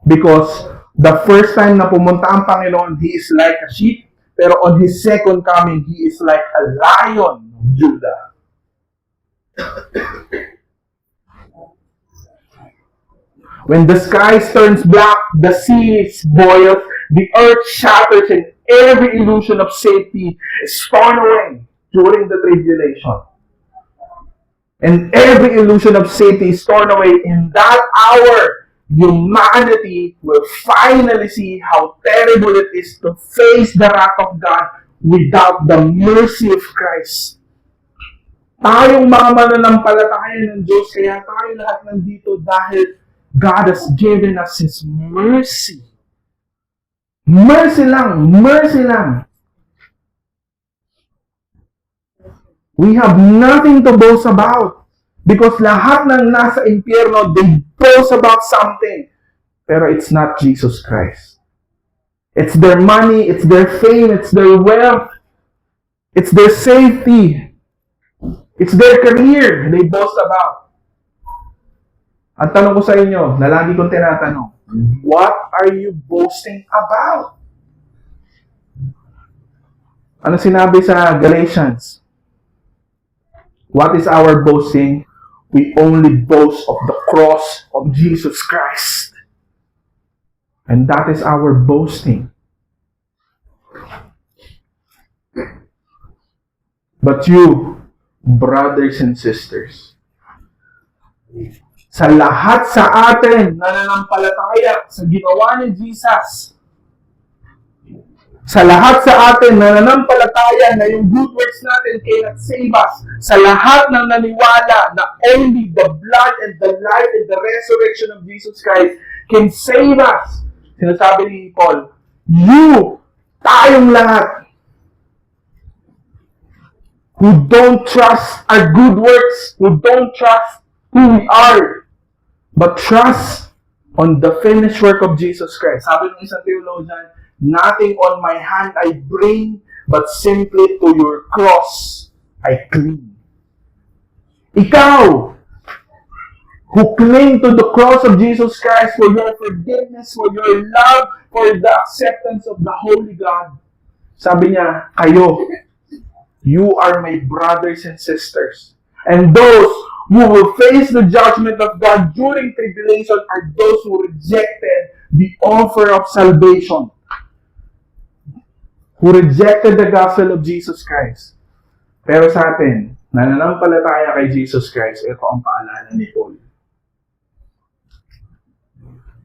Because the first time na pumunta ang Panginoon, He is like a sheep. Pero on His second coming, He is like a lion of Judah. When the sky turns black, the seas boil, the earth shatters, and every illusion of safety is torn away during the tribulation. And every illusion of safety is torn away. In that hour, humanity will finally see how terrible it is to face the wrath of God without the mercy of Christ. Tayong mga mananampalataya ng Diyos, kaya tayo lahat nandito dahil God has given us His mercy. Mercy lang, mercy lang. We have nothing to boast about. Because lahat ng nasa impyerno, they boast about something. Pero it's not Jesus Christ. It's their money, it's their fame, it's their wealth, it's their safety, it's their career they boast about. Ang tanong ko sa inyo, na lagi kong tinatanong, what are you boasting about? Ano sinabi sa Galatians? What is our boasting? We only boast of the cross of Jesus Christ. And that is our boasting. But you, brothers and sisters, sa lahat sa atin na nananampalataya sa ginawa ni Jesus, sa lahat sa atin na nananampalataya na yung good works natin cannot save us, sa lahat ng naniwala na only the blood and the life and the resurrection of Jesus Christ can save us, sinasabi ni Paul, tayong lahat, who don't trust our good works, who don't trust who we are, but trust on the finished work of Jesus Christ. Sabi ng isang theologian, nothing on my hand I bring, but simply to your cross I cling. Ikaw, who cling to the cross of Jesus Christ for your forgiveness, for your love, for the acceptance of the Holy God. Sabi niya, kayo, you are my brothers and sisters. And those who will face the judgment of God during tribulation are those who rejected the offer of salvation. Who rejected the gospel of Jesus Christ. Pero sa atin, nananampalataya kay Jesus Christ, ito ang paalala ni Paul.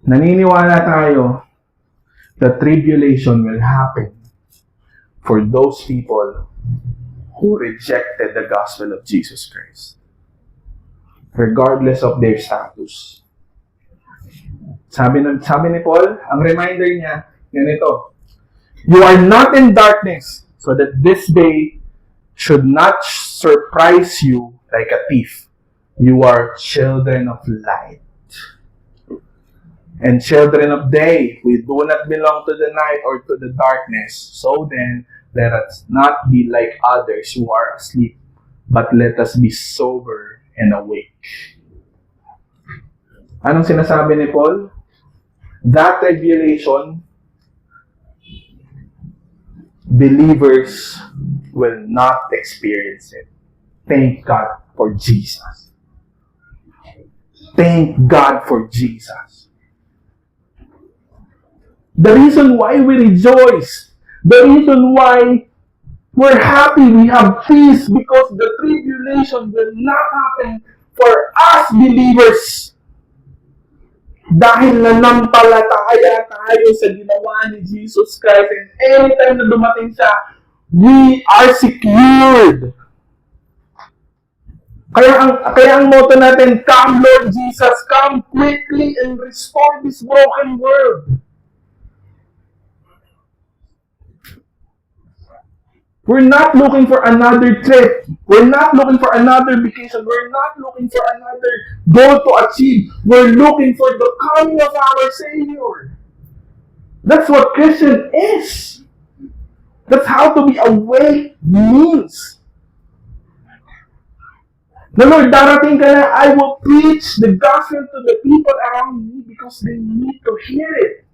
Naniniwala tayo that tribulation will happen for those people who rejected the gospel of Jesus Christ. Regardless of their status. Sabi ni Paul, ang reminder niya, ganito, you are not in darkness, so that this day should not surprise you like a thief. You are children of light. And children of day, we do not belong to the night or to the darkness. So then, let us not be like others who are asleep, but let us be sober and awake. Anong sinasabi ni Paul? That tribulation, believers will not experience it. Thank God for Jesus. Thank God for Jesus. The reason why we rejoice, the reason why we're happy, we have peace, because the tribulation will not happen for us believers. Dahil nanampalataya tayo sa ginawa ni Jesus Christ, and anytime na dumating siya, we are secured. Kaya ang motto natin, come Lord Jesus, come quickly and restore this broken world. We're not looking for another trip. We're not looking for another vacation. We're not looking for another goal to achieve. We're looking for the coming of our Savior. That's what Christian is. That's how to be awake means. Na Lord, darating ka na, I will preach the gospel to the people around me because they need to hear it.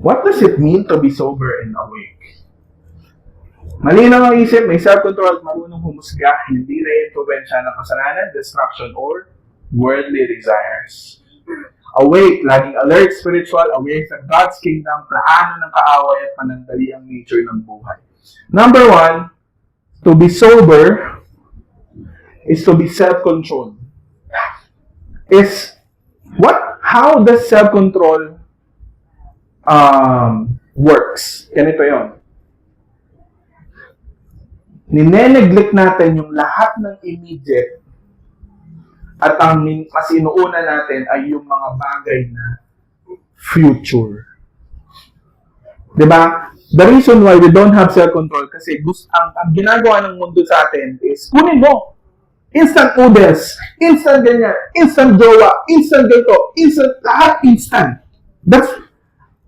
What does it mean to be sober and awake? Malinaw ang isip, may self-control at marunong humusga, hindi na-influensya ng kasalanan, destruction, or worldly desires. Awake, laging alert, spiritual, aware sa God's kingdom, plano ng kaaway at panandali ang nature ng buhay. Number 1, to be sober is to be self-controlled. How does self-control works? Ganito yon. Nineneglect natin yung lahat ng immediate at ang mas inuuna natin ay yung mga bagay na future. Diba? The reason why we don't have self-control kasi ang ginagawa ng mundo sa atin is kunin mo. Instant noodles, instant ganyan, instant jowa, instant ganito, instant, lahat instant.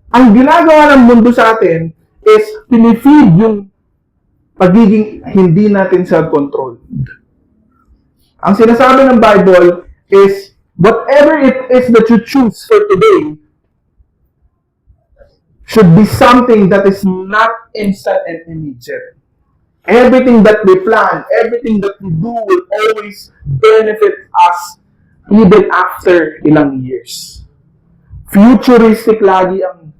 Ang ginagawa ng mundo sa atin is pinifeed yung pagiging hindi natin self-controlled. Ang sinasabi ng Bible is, whatever it is that you choose for today should be something that is not instant and immediate. Everything that we plan, everything that we do will always benefit us even after ilang years. Futuristic lagi ang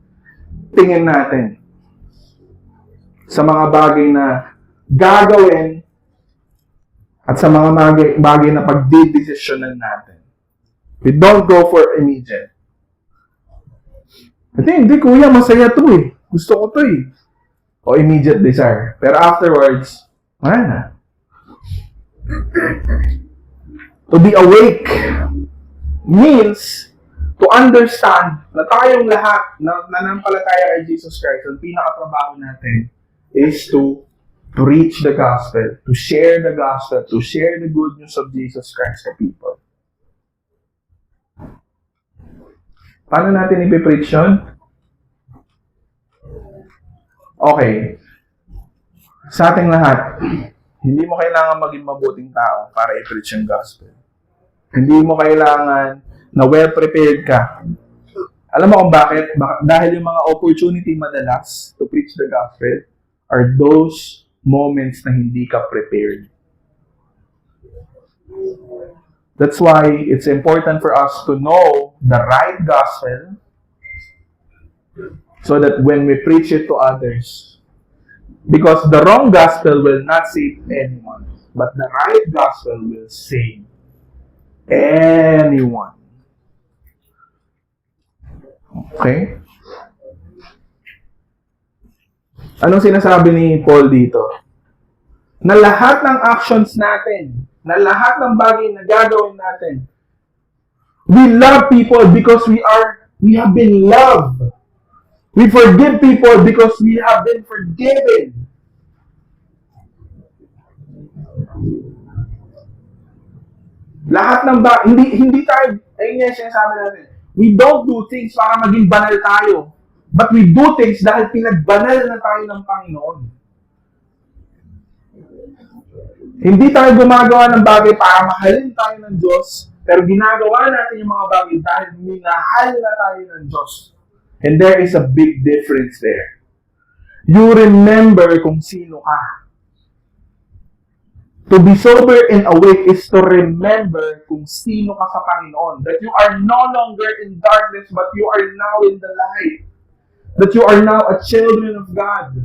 tingin natin sa mga bagay na gagawin at sa mga bagay na pagdidesisyonan natin. We don't go for immediate. Hindi kuya, masaya to eh. Gusto ko to eh. O immediate desire. Pero afterwards, wala na. To be awake means to understand na tayong lahat na nanampalataya kay Jesus Christ, ang pinakatrabaho natin is to preach the gospel, to share the gospel, to share the good news of Jesus Christ to people. Paano natin ipipreach yun? Okay. Sa ating lahat, hindi mo kailangan maging mabuting tao para i-preach yung gospel. Hindi mo kailangan na well-prepared ka. Alam mo kung bakit? Dahil yung mga opportunity madalas to preach the gospel are those moments na hindi ka prepared. That's why it's important for us to know the right gospel so that when we preach it to others, because the wrong gospel will not save anyone, but the right gospel will save anyone. Okay? Anong sinasabi ni Paul dito? Na lahat ng actions natin, na lahat ng bagay na gagawin natin, we love people because we have been loved. We forgive people because we have been forgiven. Lahat ng hindi tayo, ayun yung sinasabi natin, we don't do things para maging banal tayo. But we do things dahil pinagbanal na tayo ng Panginoon. Hindi tayo gumagawa ng bagay para mahalin tayo ng Diyos, pero ginagawa natin yung mga bagay dahil minahal na tayo ng Diyos. And there is a big difference there. You remember kung sino ka. To be sober and awake is to remember kung sino ka sa Panginoon. That you are no longer in darkness, but you are now in the light. That you are now a children of God.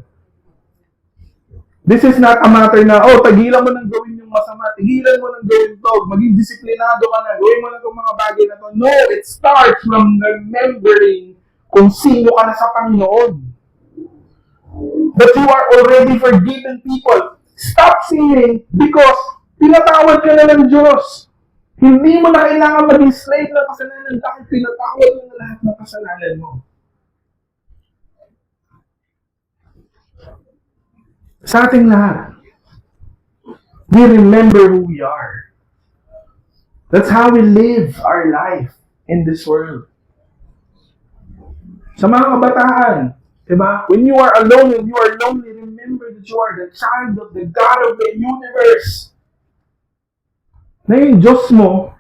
This is not a matter na, tagilan mo nang gawin yung masama, tigilan mo nang gawin to, maging disiplinado ka na, gawin mo na itong mga bagay na to. No, it starts from remembering kung sino ka na sa Panginoon. That you are already forgiven people. Stop sinning because pinatawad ka na ng Diyos. Hindi mo na kailangan maging slave ng kasalanan dahil pinatawad mo na lahat ng kasalanan mo. Sa ating lahat, we remember who we are. That's how we live our life in this world. Sa mga kabataan, Diba? When you are alone and you are lonely, remember that you are the child of the God of the universe. Na yung Diyos mo,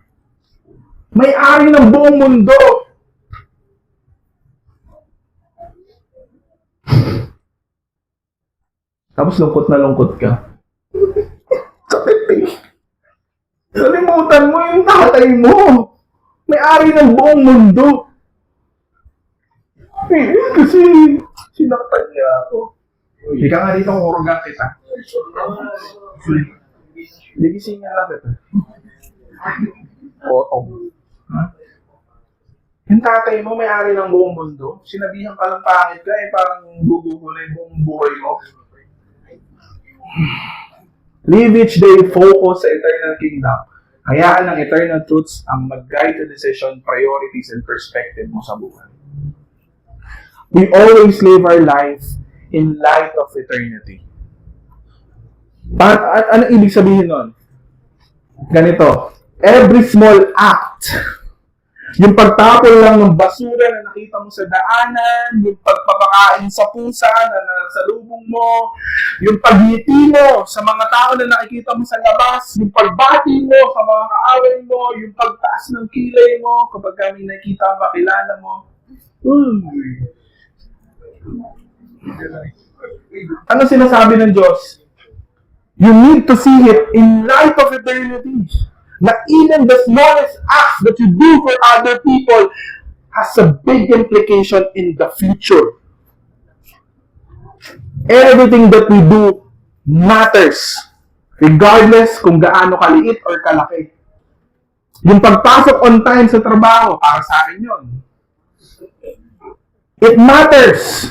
may-ari ng buong mundo. Tapos lungkot na lungkot ka. Sakit eh. Kalimutan mo yung tatay mo. May-ari ng buong mundo. Eh, kasi sinaktan niya ako. Hindi ka nga dito, kurugan kita. Ligisingan lang kita. Oo. Huh? Yung tatay mo, may-ari ng buong mundo. Sinabihan ka ng pangit ka, parang guguhulay buong buhay mo. Live each day focus sa eternal kingdom. Hayaan ng eternal truths ang mag-guide the decision, priorities, and perspective mo sa buhay. We always live our life in light of eternity. Ano ibig sabihin nun? Ganito. Every small act, yung pagtapon lang ng basura na nakita mo sa daanan, yung pagpapakain sa pusa na nasa lubong mo, yung pagngiti mo sa mga tao na nakikita mo sa labas, yung pagbati mo sa mga kaaway mo, yung pagtaas ng kilay mo kapag kami nakita ang kakilala mo. Ano sinasabi ng Diyos? You need to see it in light of eternity. Na even the smallest acts that you do for other people has a big implication in the future. Everything that we do matters. Regardless kung gaano kaliit or kalaki. Yung pagpasok on time sa trabaho, para sa akin yun. It matters.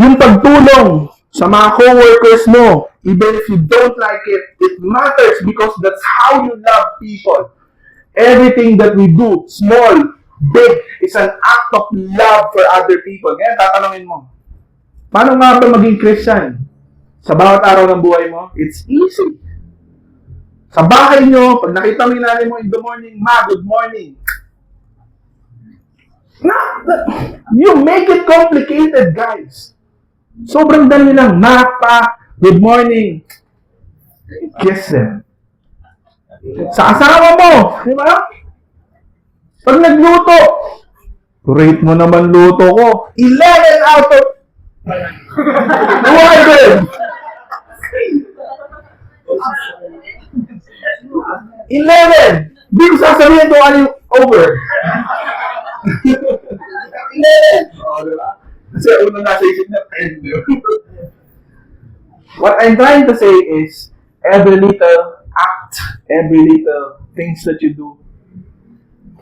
Yung pagtulong sa mga co-workers mo, even if you don't like it, it matters because that's how you love people. Everything that we do, small, big, is an act of love for other people. Ngayon, tatanungin mo, paano nga ba maging Christian? Sa bawat araw ng buhay mo, it's easy. Sa bahay nyo, pag nakita mo yung nanay mo in the morning, ma, good morning. You make it complicated, guys. Sobrang dali lang. Ma, pa, good morning. Kiss them. Sa asawa mo, di ba? Pag nagluto, rate mo naman luto ko. 11 out of 200. 11. Di ko sasabihin kung ano yung over. 11. Oh, diba? Kasi una nasa isip na 10. What I'm trying to say is, every little act, every little things that you do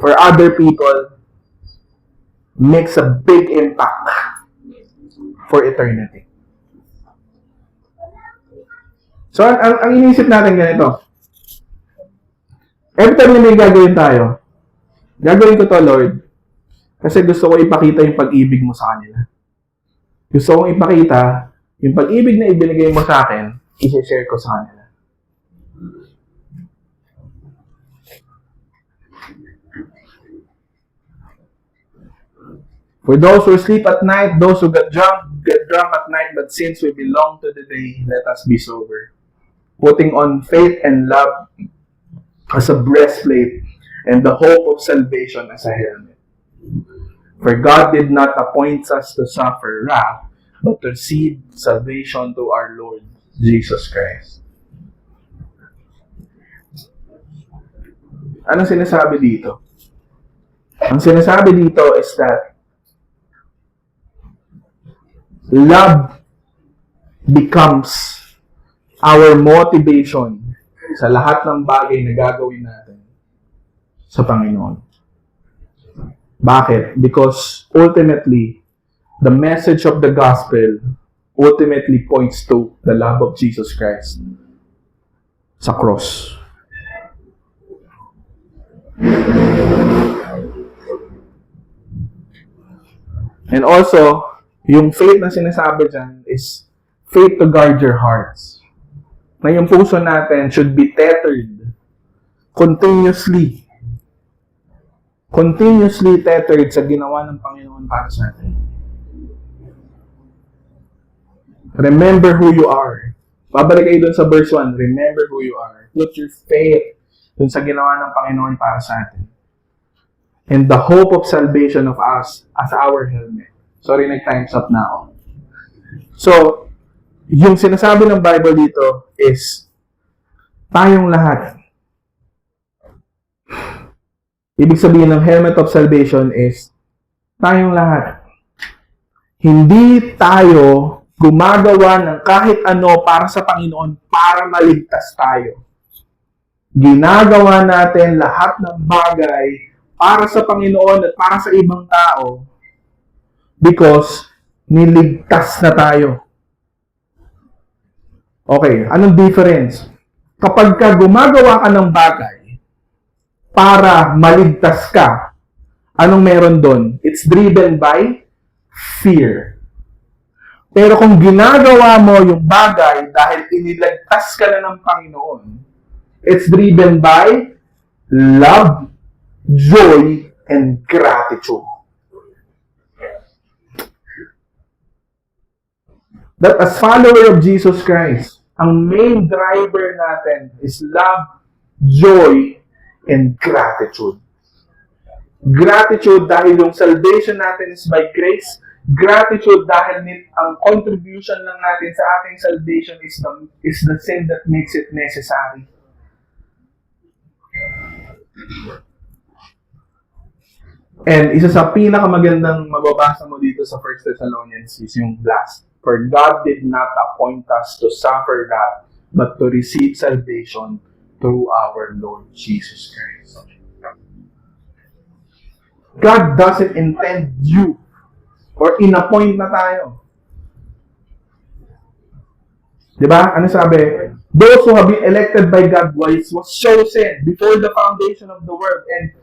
for other people makes a big impact for eternity. So, ang inisip natin ganito. Every time na may gagawin tayo, gagawin ko to, Lord, kasi gusto ko ipakita yung pag-ibig mo sa kanila. Gusto kong ipakita yung pag-ibig na ibinigay mo sa akin, i-share ko sa kanila. For those who sleep at night, those who get drunk at night, but since we belong to the day, let us be sober. Putting on faith and love as a breastplate, and the hope of salvation as a helmet. For God did not appoint us to suffer wrath, but to receive salvation to our Lord Jesus Christ. Anong sinasabi dito? Ang sinasabi dito is that love becomes our motivation sa lahat ng bagay na gagawin natin sa Panginoon. Bakit? Because ultimately, the message of the gospel ultimately points to the love of Jesus Christ sa cross. And also, yung faith na sinasabi dyan is faith to guard your hearts. Na yung puso natin should be tethered continuously tethered sa ginawa ng Panginoon para sa atin. Remember who you are. Babalik kayo dun sa verse 1. Remember who you are. Put your faith dun sa ginawa ng Panginoon para sa atin. And the hope of salvation of us as our helmet. Sorry, nag-time's up na ako. So, yung sinasabi ng Bible dito is, tayong lahat. Ibig sabihin ng helmet of salvation is, tayong lahat. Hindi tayo gumagawa ng kahit ano para sa Panginoon para maligtas tayo. Ginagawa natin lahat ng bagay para sa Panginoon at para sa ibang tao because niligtas na tayo. Okay, anong difference? Kapag ka gumagawa ka ng bagay para maligtas ka, anong meron doon? It's driven by fear. Pero kung ginagawa mo yung bagay dahil iniligtas ka na ng Panginoon, it's driven by love, joy, and gratitude. That as follower of Jesus Christ, ang main driver natin is love, joy, and gratitude. Gratitude dahil yung salvation natin is by grace. Gratitude dahil ang contribution lang natin sa ating salvation is the sin that makes it necessary. And isa sa pinakamagandang mababasa mo dito sa 1 Thessalonians is yung last. For God did not appoint us to suffer wrath, but to receive salvation through our Lord Jesus Christ. God doesn't intend you or in-appoint na tayo. Diba? Ano sabi? Those who have been elected by God was chosen before the foundation of the world. And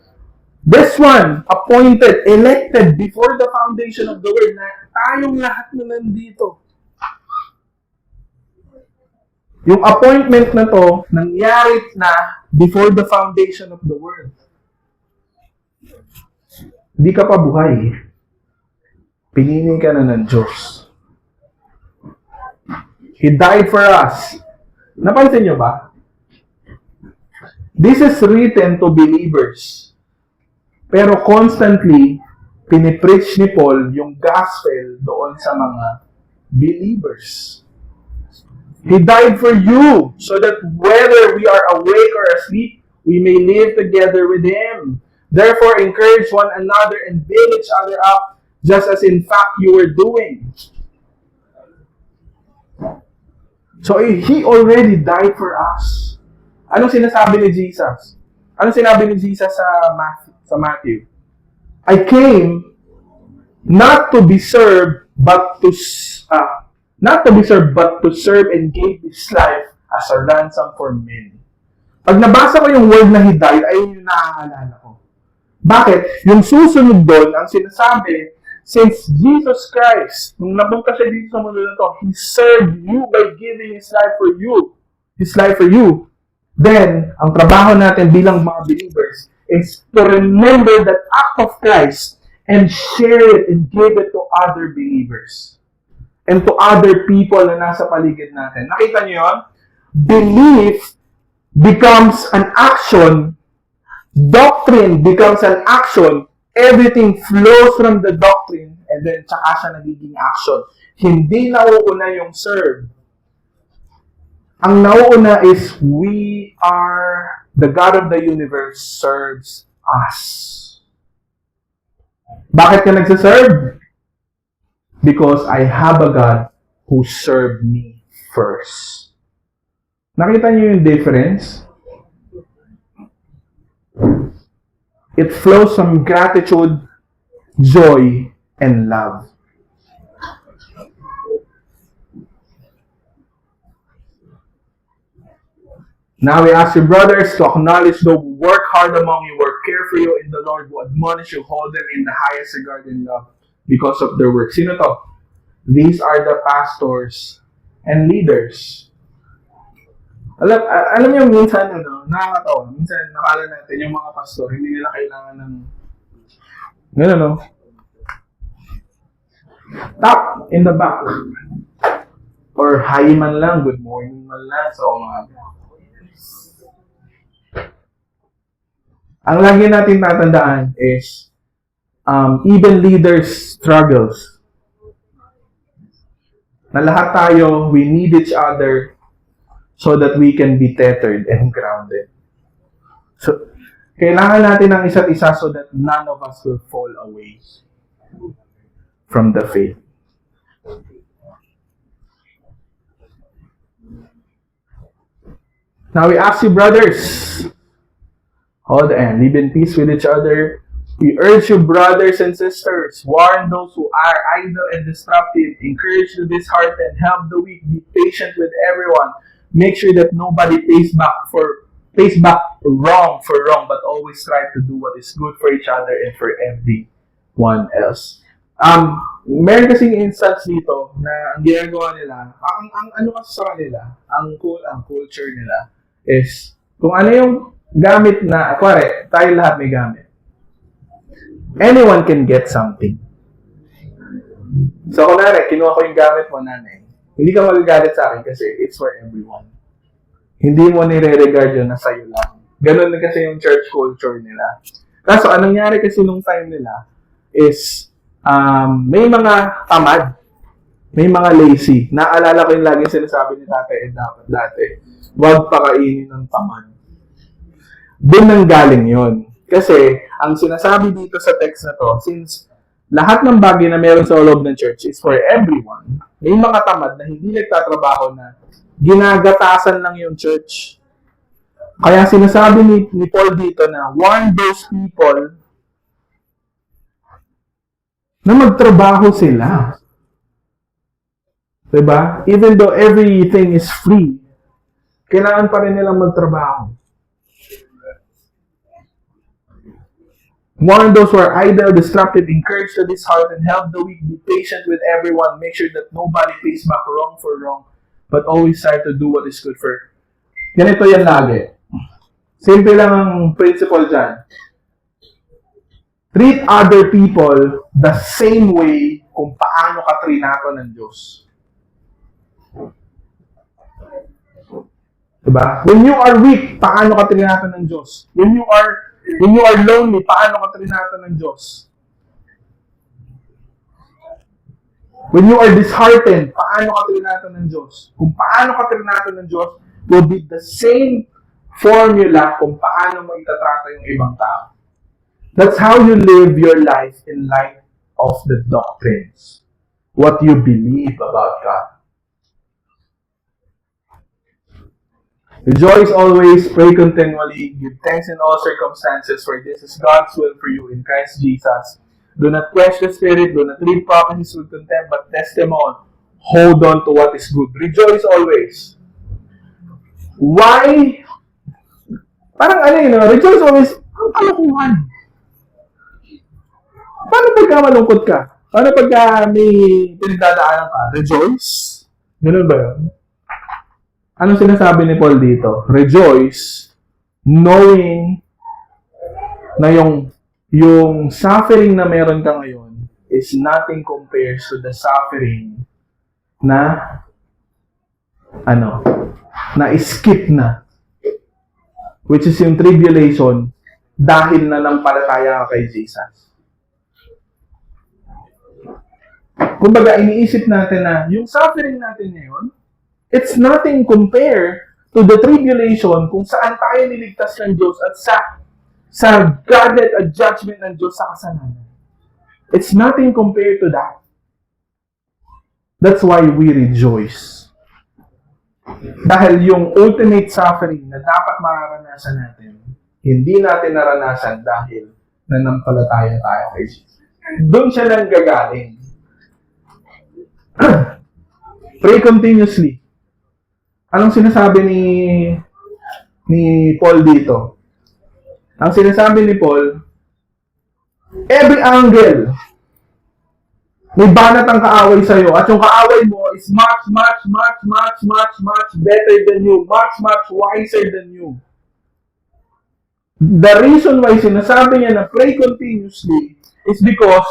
this one, appointed, elected before the foundation of the world, na tayong lahat na nandito. Yung appointment na to, nangyari na before the foundation of the world. Hindi ka pa buhay. Pinili ka na ng Diyos. He died for us. Napansin nyo ba? This is written to believers. Pero constantly, pinipreach ni Paul yung gospel doon sa mga believers. He died for you so that whether we are awake or asleep, we may live together with Him. Therefore, encourage one another and build each other up, just as in fact you were doing. So, He already died for us. Anong sinasabi ni Jesus? Anong sinabi ni Jesus sa Matthew? I came not to be served, but to serve and gave His life as a ransom for many. Pag nabasa ko yung word na He died, ayun yung naaalala ko. Bakit? Yung susunod doon, ang sinasabi, since Jesus Christ, nung napunta siya dito sa mundo na to, He served you by giving His life for you. Then, ang trabaho natin bilang mga believers is to remember that act of Christ and share it and give it to other believers and to other people na nasa paligid natin. Nakita niyo yun? Belief becomes an action. Doctrine becomes an action. Everything flows from the doctrine and then tsaka siya nagiging action. Hindi nauuna yung serve. Ang nauuna is the God of the universe serves us. Bakit ka nagsaserve? Because I have a God who served me first. Nakita niyo yung difference? It flows from gratitude, joy, and love. Now we ask your brothers to acknowledge those who work hard among you, who care for you in the Lord, who admonish you, hold them in the highest regard and love because of their work. Sino to? These are the pastors and leaders. Alam niyo minsan, nakakatawa. Minsan, nakala natin yung mga pastor, hindi nila kailangan ng top in the back. Or hi man lang, good morning man lang sa umaga. Ang lagi natin tatandaan is even leaders struggles. Na lahat tayo, we need each other so that we can be tethered and grounded. So, kailangan natin ng isa't isa so that none of us will fall away from the faith. Now we ask you, brothers, hold and live in peace with each other. We urge you, brothers and sisters, warn those who are idle and disruptive, encourage the disheartened, help the weak, be patient with everyone. Make sure that nobody pays back wrong for wrong, but always try to do what is good for each other and for everyone else. Meron kasing instance dito na ang ginagawa nila, ang ano kasi sa kanila, ang culture nila is kung ano yung gamit na, kuwari, tayo lahat may gamit. Anyone can get something. So, kunwari, kinuha ko yung gamit mo, nanay. Hindi ka magagalit sa akin kasi it's for everyone. Hindi mo nire-regard yun na sa'yo lang. Ganun na kasi yung church culture nila. Kaso, anong nangyari kasi nung time nila is may mga tamad. May mga lazy. Naalala ko yung laging sinasabi ni tatay dapat dati. Huwag pakainin ng tamad. Doon nang galing yun. Kasi, ang sinasabi dito sa text na to, since lahat ng bagay na meron sa loob ng church is for everyone, may mga tamad na hindi nagtatrabaho na ginagatasan lang yung church. Kaya sinasabi ni Paul dito na warn those people na magtrabaho sila. Diba? Even though everything is free, kailangan pa rin nilang magtrabaho. Warn those who are idle, disruptive, encourage the disheartened, help the weak, be patient with everyone, make sure that nobody pays back wrong for wrong, but always try to do what is good for. Ganito yan lagi. Simple lang ang principle dyan. Treat other people the same way kung paano ka trinato ng Diyos. Diba? When you are weak, paano ka trinato ng Diyos? When you are lonely, paano ka trinato ng Diyos? When you are disheartened, paano ka trinato ng Diyos? Kung paano ka trinato ng Diyos, will be the same formula kung paano mo itatrato yung ibang tao. That's how you live your life in light of the doctrines. What you believe about God. Rejoice always, pray continually, give thanks in all circumstances, for this is God's will for you in Christ Jesus. Do not quench the Spirit, do not read prophecies with contempt, but test them all. Hold on to what is good. Rejoice always. Why? Parang rejoice always, ang kalokohan. Paano pagka malungkot ka? Paano pagka may pinagdadaanan ka? Rejoice? Ganun ba yun? Anong sinasabi ni Paul dito? Rejoice, knowing na yung suffering na meron ka ngayon is nothing compares to the suffering na skip na. Which is yung tribulation dahil na nampalataya ka kay Jesus. Kumbaga, iniisip natin na yung suffering natin ngayon, it's nothing compared to the tribulation kung saan tayo niligtas ng Diyos at sa guarded at judgment ng Diyos sa kasalanan. It's nothing compared to that. That's why we rejoice. Dahil yung ultimate suffering na dapat mararanasan natin, hindi natin naranasan dahil nanampalataya tayo kay Jesus. Doon siya nang gagaling. Pray continuously. Anong sinasabi ni Paul dito? Ang sinasabi ni Paul, every angle, may banat ang kaaway sa'yo. At yung kaaway mo is much better than you. Much wiser than you. The reason why sinasabi niya na pray continuously is because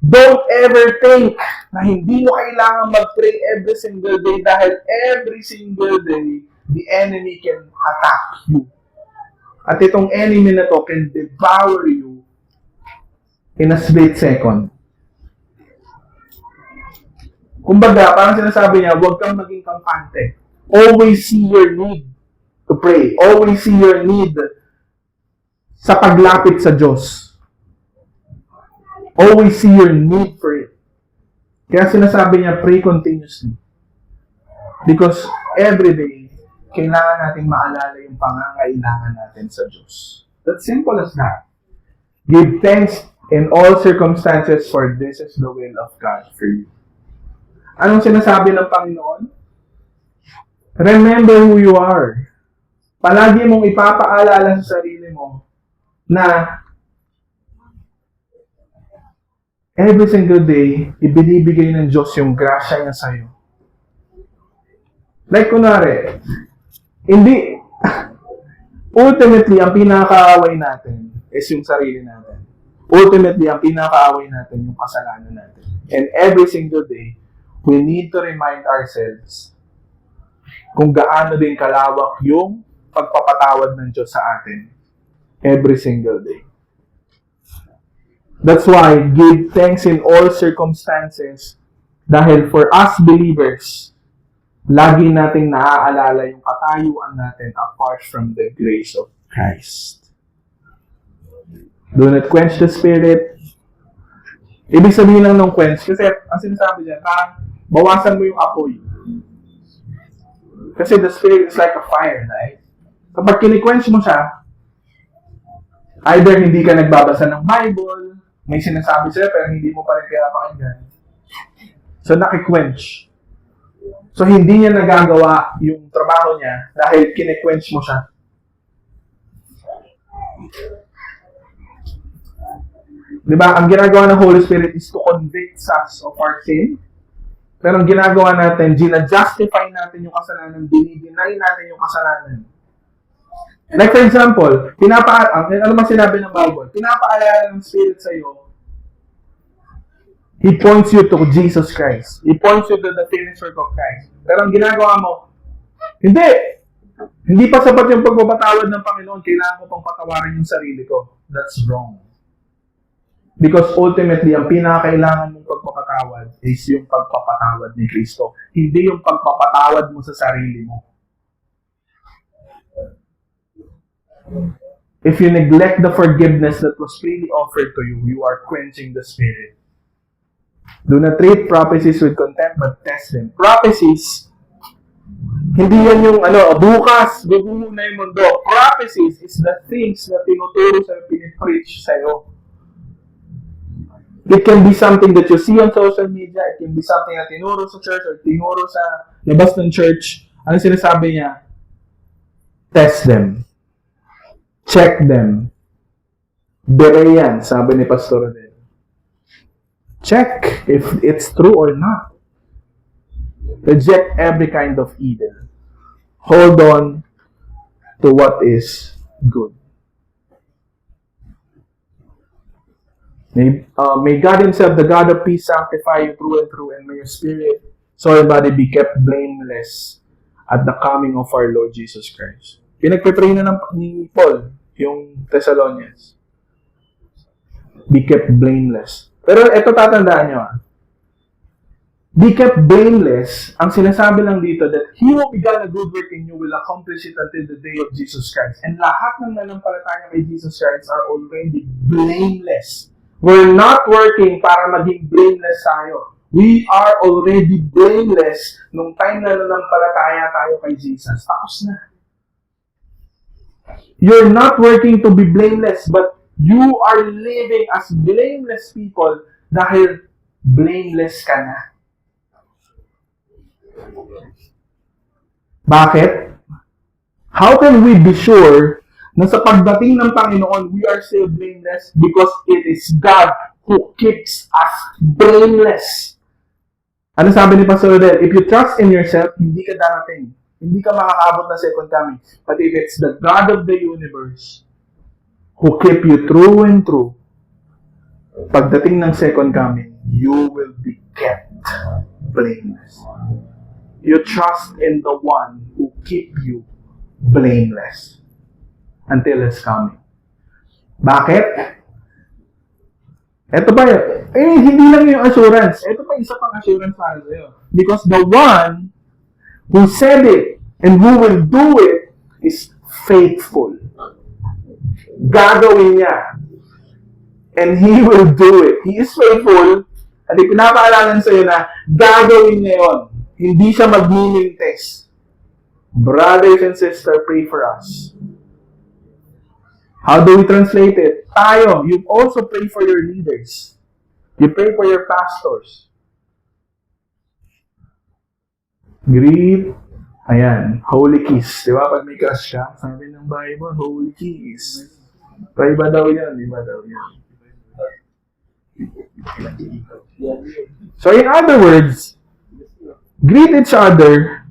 Don't ever think na hindi mo kailangan mag-pray every single day dahil every single day, the enemy can attack you. At itong enemy na to can devour you in a split second. Kumbaga, parang sinasabi niya, huwag kang maging kampante. Always see your need to pray. Always see your need sa paglapit sa Diyos. Always see your need for it. Kaya sinasabi niya, pray continuously. Because every day, kailangan nating maalala yung pangangailangan natin sa Diyos. That's simple as that. Give thanks in all circumstances, for this is the will of God for you. Anong sinasabi ng Panginoon? Remember who you are. Palagi mong ipapaalala sa sarili mo na every single day, ibinibigay ng Diyos yung grasya niya sa'yo. Like kunwari, hindi, ultimately, ang pinakaaway natin is yung sarili natin. Ultimately, ang pinakaaway natin yung kasalanan natin. And every single day, we need to remind ourselves kung gaano din kalawak yung pagpapatawad ng Diyos sa atin. Every single day. That's why, give thanks in all circumstances. Dahil for us believers, lagi nating naaalala yung katayuan natin apart from the grace of Christ. Do not quench the Spirit. Ibig sabihin lang ng quench, kasi ang sinasabi niya, bawasan mo yung apoy. Kasi the Spirit is like a fire, right? Kapag kini-quench mo siya, either hindi ka nagbabasa ng Bible, may sinasabi sa'yo pero hindi mo pa rin pinapakinggan. So, naki-quench. So, hindi niya nagagawa yung trabaho niya dahil kine-quench mo siya. Diba? Ang ginagawa ng Holy Spirit is to convict us of our sin. Pero ang ginagawa natin, gina-justify natin yung kasalanan, dinideny natin yung kasalanan. Like for example, ano man sinabi ng Bible? Pinapaalala ng Spirit sa'yo, He points you to Jesus Christ. He points you to the finished work of Christ. Pero ang ginagawa mo, hindi pa sapat yung pagpapatawad ng Panginoon, kailangan ko pang patawarin yung sarili ko. That's wrong. Because ultimately, ang pinakailangan mong pagpapatawad is yung pagpapatawad ni Kristo. Hindi yung pagpapatawad mo sa sarili mo. If you neglect the forgiveness that was freely offered to you, you are quenching the Spirit. Do not treat prophecies with contempt, but test them. Prophecies, hindi yan yung bukas, guguho na yung mundo. Prophecies is the things na tinuturo sa'yo, pinipreach sa'yo. It can be something that you see on social media, it can be something na tinuro sa church or tinuro sa labas ng church. Ano sinasabi niya? Test them. Check them. Bereyan, sabi ni Pastor Adel. Check if it's true or not. Reject every kind of evil. Hold on to what is good. May God Himself, the God of peace, sanctify you through and through, and may your spirit, soul, and body be kept blameless at the coming of our Lord Jesus Christ. Pinagpipray na ni Paul yung Thessalonians. Be kept blameless. Pero ito tatandaan nyo. Be kept blameless, ang sinasabi lang dito that He who began a good work in you will accomplish it until the day of Jesus Christ. And lahat ng nanampalataya kay Jesus Christ are already blameless. We're not working para maging blameless tayo. We are already blameless nung time na nanampalataya tayo kay Jesus. Tapos na. You're not working to be blameless, but you are living as blameless people dahil blameless ka na. Bakit? How can we be sure na sa pagdating ng Panginoon, we are still blameless? Because it is God who keeps us blameless. Ano sabi ni Pastor Odell? If you trust in yourself, hindi ka darating. Hindi ka makakaabot na second coming. But if it's the God of the universe who keep you true and true, pagdating ng second coming, you will be kept blameless. You trust in the one who keep you blameless until His coming. Bakit? Ito ba hindi lang yung assurance. Ito pa isa pang assurance para sa'yo. Because the one who said it and who will do it is faithful. Gagawin niya. And He will do it. He is faithful. At ipinapaalala sa'yo na gagawin niya yun. Hindi siya magmimintes. Brothers and sisters, pray for us. How do we translate it? Tayo, you also pray for your leaders. You pray for your pastors. Greet, ayan, holy kiss. Di ba? Pag may crush ka, sabi ng Bible, holy kiss. Try ba daw yan? Di ba daw yan? So in other words, greet each other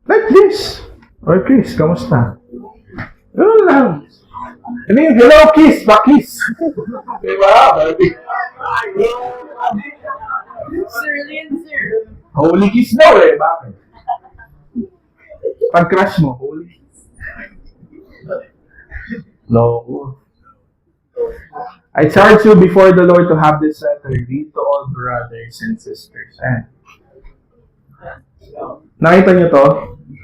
like this. Or kiss, kamusta? Ganun lang. Ano yung hello, kiss, pa-kiss. Diba? Holy kiss daw eh. Bakit? Pag crush mo, holy kiss. No. I charge you before the Lord to have this letter read to all brothers and sisters. Nakita niyo to?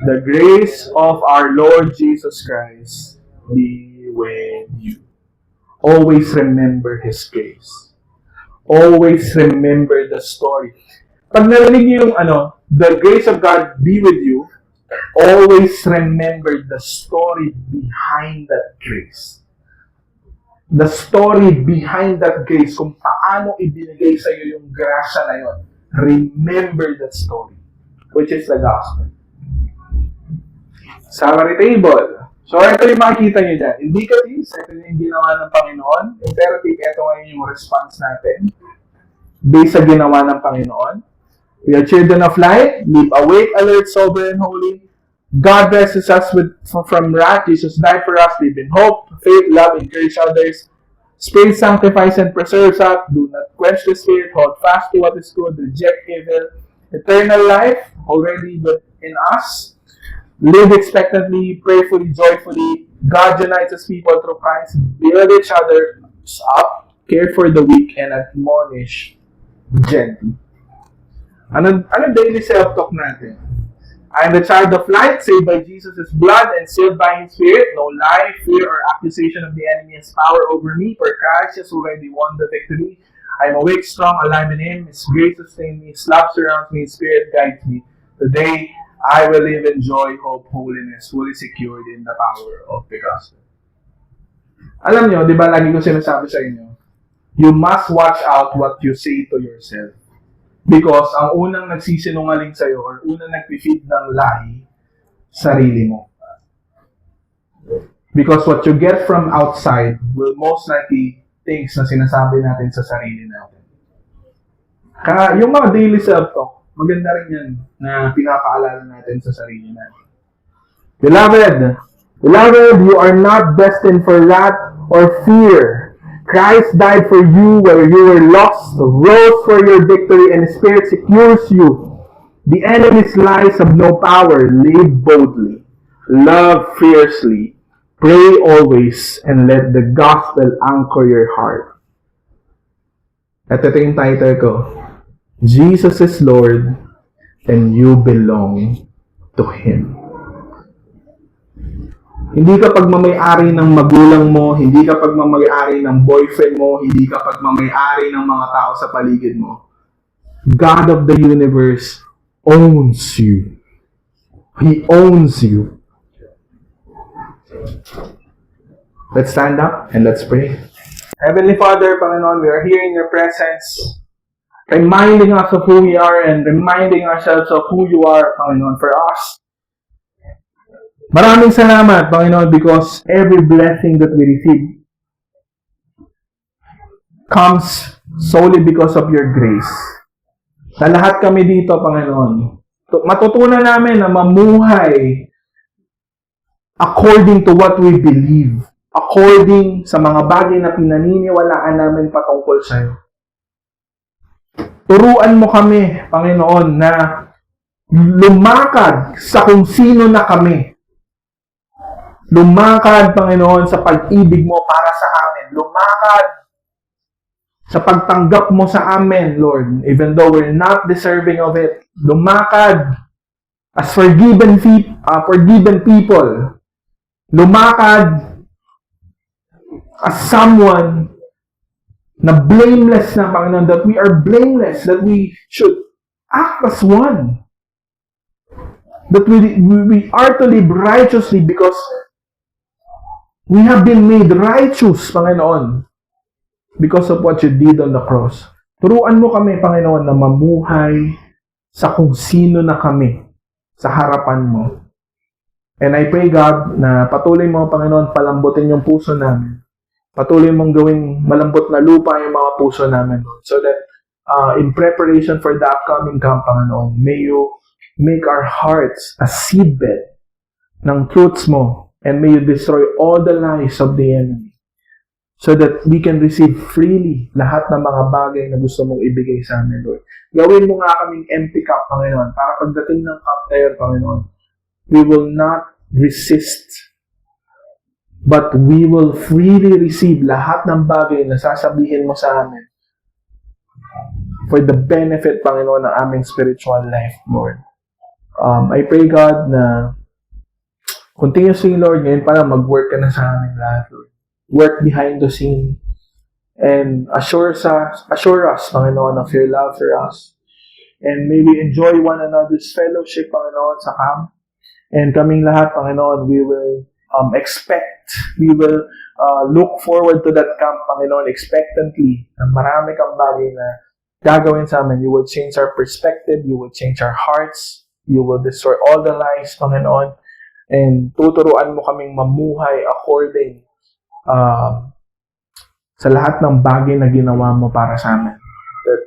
The grace of our Lord Jesus Christ be with you. Always remember His grace. Always remember the story. Pag narinig niyo yung the grace of God be with you, always remember the story behind that grace. The story behind that grace, kung paano ibinigay sa iyo yung grasya na yun. Remember that story, which is the gospel. Summary table. So, ito yung makikita nyo dyan. Indicatives, ito yung ginawa ng Panginoon. Imperative, ito ngayon yung response natin. Based sa ginawa ng Panginoon. We are children of light, live awake, alert, sober, and holy. God rescues us from wrath. Jesus died for us. Live in hope, faith, love, encourage others. Spirit sanctifies and preserves us. Do not quench the Spirit. Hold fast to what is good. Reject evil. Eternal life already within us. Live expectantly, prayerfully, joyfully. God unites His people through Christ. Build each other up. Care for the weak and admonish gently. Ano daily self-talk natin? I am the child of light, saved by Jesus' blood and sealed by His Spirit. No lie, fear, or accusation of the enemy has power over me, for Christ has already won the victory. I am awake, strong, alive in Him. His grace sustains me, His love surrounds me, His Spirit guides me. Today, I will live in joy, hope, holiness, fully secured in the power of the gospel. Alam nyo, di ba lagi ko sinasabi sa inyo, you must watch out what you say to yourself. Because ang unang nagsisinungaling sa'yo or unang nagpifeed ng lie, sarili mo. Because what you get from outside will most likely things na sinasabi natin sa sarili natin. Kaya yung mga daily self-talk, maganda rin yan na pinapaalala natin sa sarili natin. Beloved, you are not destined for wrath or fear. Christ died for you where you were lost, rose for your victory, and His Spirit secures you. The enemy's lies have no power. Live boldly, love fiercely, pray always, and let the gospel anchor your heart. At ito yung title ko, Jesus is Lord, and you belong to Him. Hindi ka pagmamay-ari ng magulang mo, hindi ka pagmamay-ari ng boyfriend mo, hindi ka pagmamay-ari ng mga tao sa paligid mo. God of the universe owns you. He owns you. Let's stand up and let's pray. Heavenly Father, Panginoon, we are here in your presence, reminding us of who we are and reminding ourselves of who you are, Panginoon, for us. Maraming salamat, Panginoon, because every blessing that we receive comes solely because of your grace. Sa lahat kami dito, Panginoon, matutunan namin na mamuhay according to what we believe, according sa mga bagay na pinaniniwalaan namin patungkol sa'yo. Turuan mo kami, Panginoon, na lumakad sa kung sino na kami. Lumakad, Panginoon, sa pag-ibig mo para sa amin. Lumakad sa pagtanggap mo sa amin, Lord, even though we're not deserving of it. Lumakad as forgiven people. Lumakad as someone na blameless na, Panginoon, that we are blameless, that we should act as one. That we are to live righteously because we have been made righteous, Panginoon, because of what you did on the cross. Turuan mo kami, Panginoon, na mamuhay sa kung sino na kami sa harapan mo. And I pray, God, na patuloy mo, Panginoon, palambutin yung puso namin. Patuloy mong gawing malambot na lupa yung mga puso namin, Lord. So that in preparation for the upcoming camp, Panginoon, may you make our hearts a seedbed ng truths mo, and may you destroy all the lies of the enemy so that we can receive freely lahat ng mga bagay na gusto mong ibigay sa amin, Lord. Gawin mo nga kaming empty cup, Panginoon, para pagdating ng cup na yun, Panginoon, we will not resist, but we will freely receive lahat ng bagay na sasabihin mo sa amin for the benefit, Panginoon, ng aming spiritual life, Lord. I pray, God, na continuously, Lord, ngayon para mag-work ka na sa amin lahat, Lord. Work behind the scene and assure us, Panginoon, of your love for us. And may we enjoy one another's fellowship, Panginoon, sa camp. And kaming lahat, Panginoon, we will look forward to that camp, Panginoon, expectantly. Na marami kang bagay na gagawin sa amin. You will change our perspective. You will change our hearts. You will destroy all the lies, Panginoon. And tuturuan mo kaming mamuhay according sa lahat ng bagay na ginawa mo para sa amin. That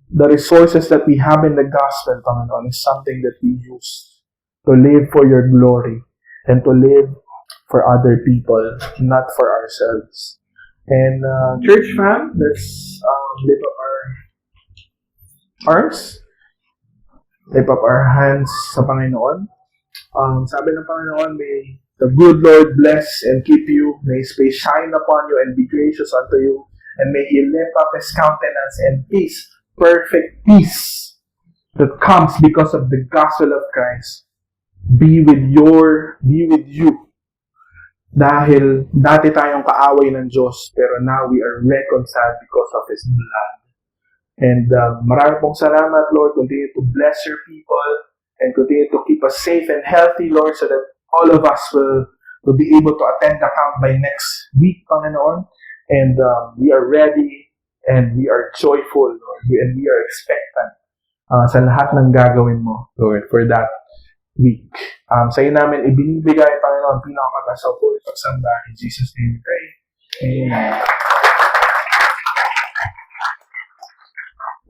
the resources that we have in the gospel, Panginoon, is something that we use to live for your glory and to live for other people, not for ourselves. And church fam, let's lift up our arms, lift up our hands sa Panginoon. Sabi ng Panginoon, may the good Lord bless and keep you. May His face shine upon you and be gracious unto you. And may He lift up His countenance and peace, perfect peace that comes because of the gospel of Christ, be with you. Dahil dati tayong kaaway ng Diyos, pero now we are reconciled because of His blood. And marami pong salamat, Lord. Continue to bless your people and continue to keep us safe and healthy, Lord, so that all of us will be able to attend the camp by next week, Panginoon. And we are ready and we are joyful, Lord. And we are expectant sa lahat ng gagawin mo, Lord, for that week. Sa iyo namin ibinibigay, Panginoon, pinakamagasang po ito sa In Jesus' name we pray. Amen.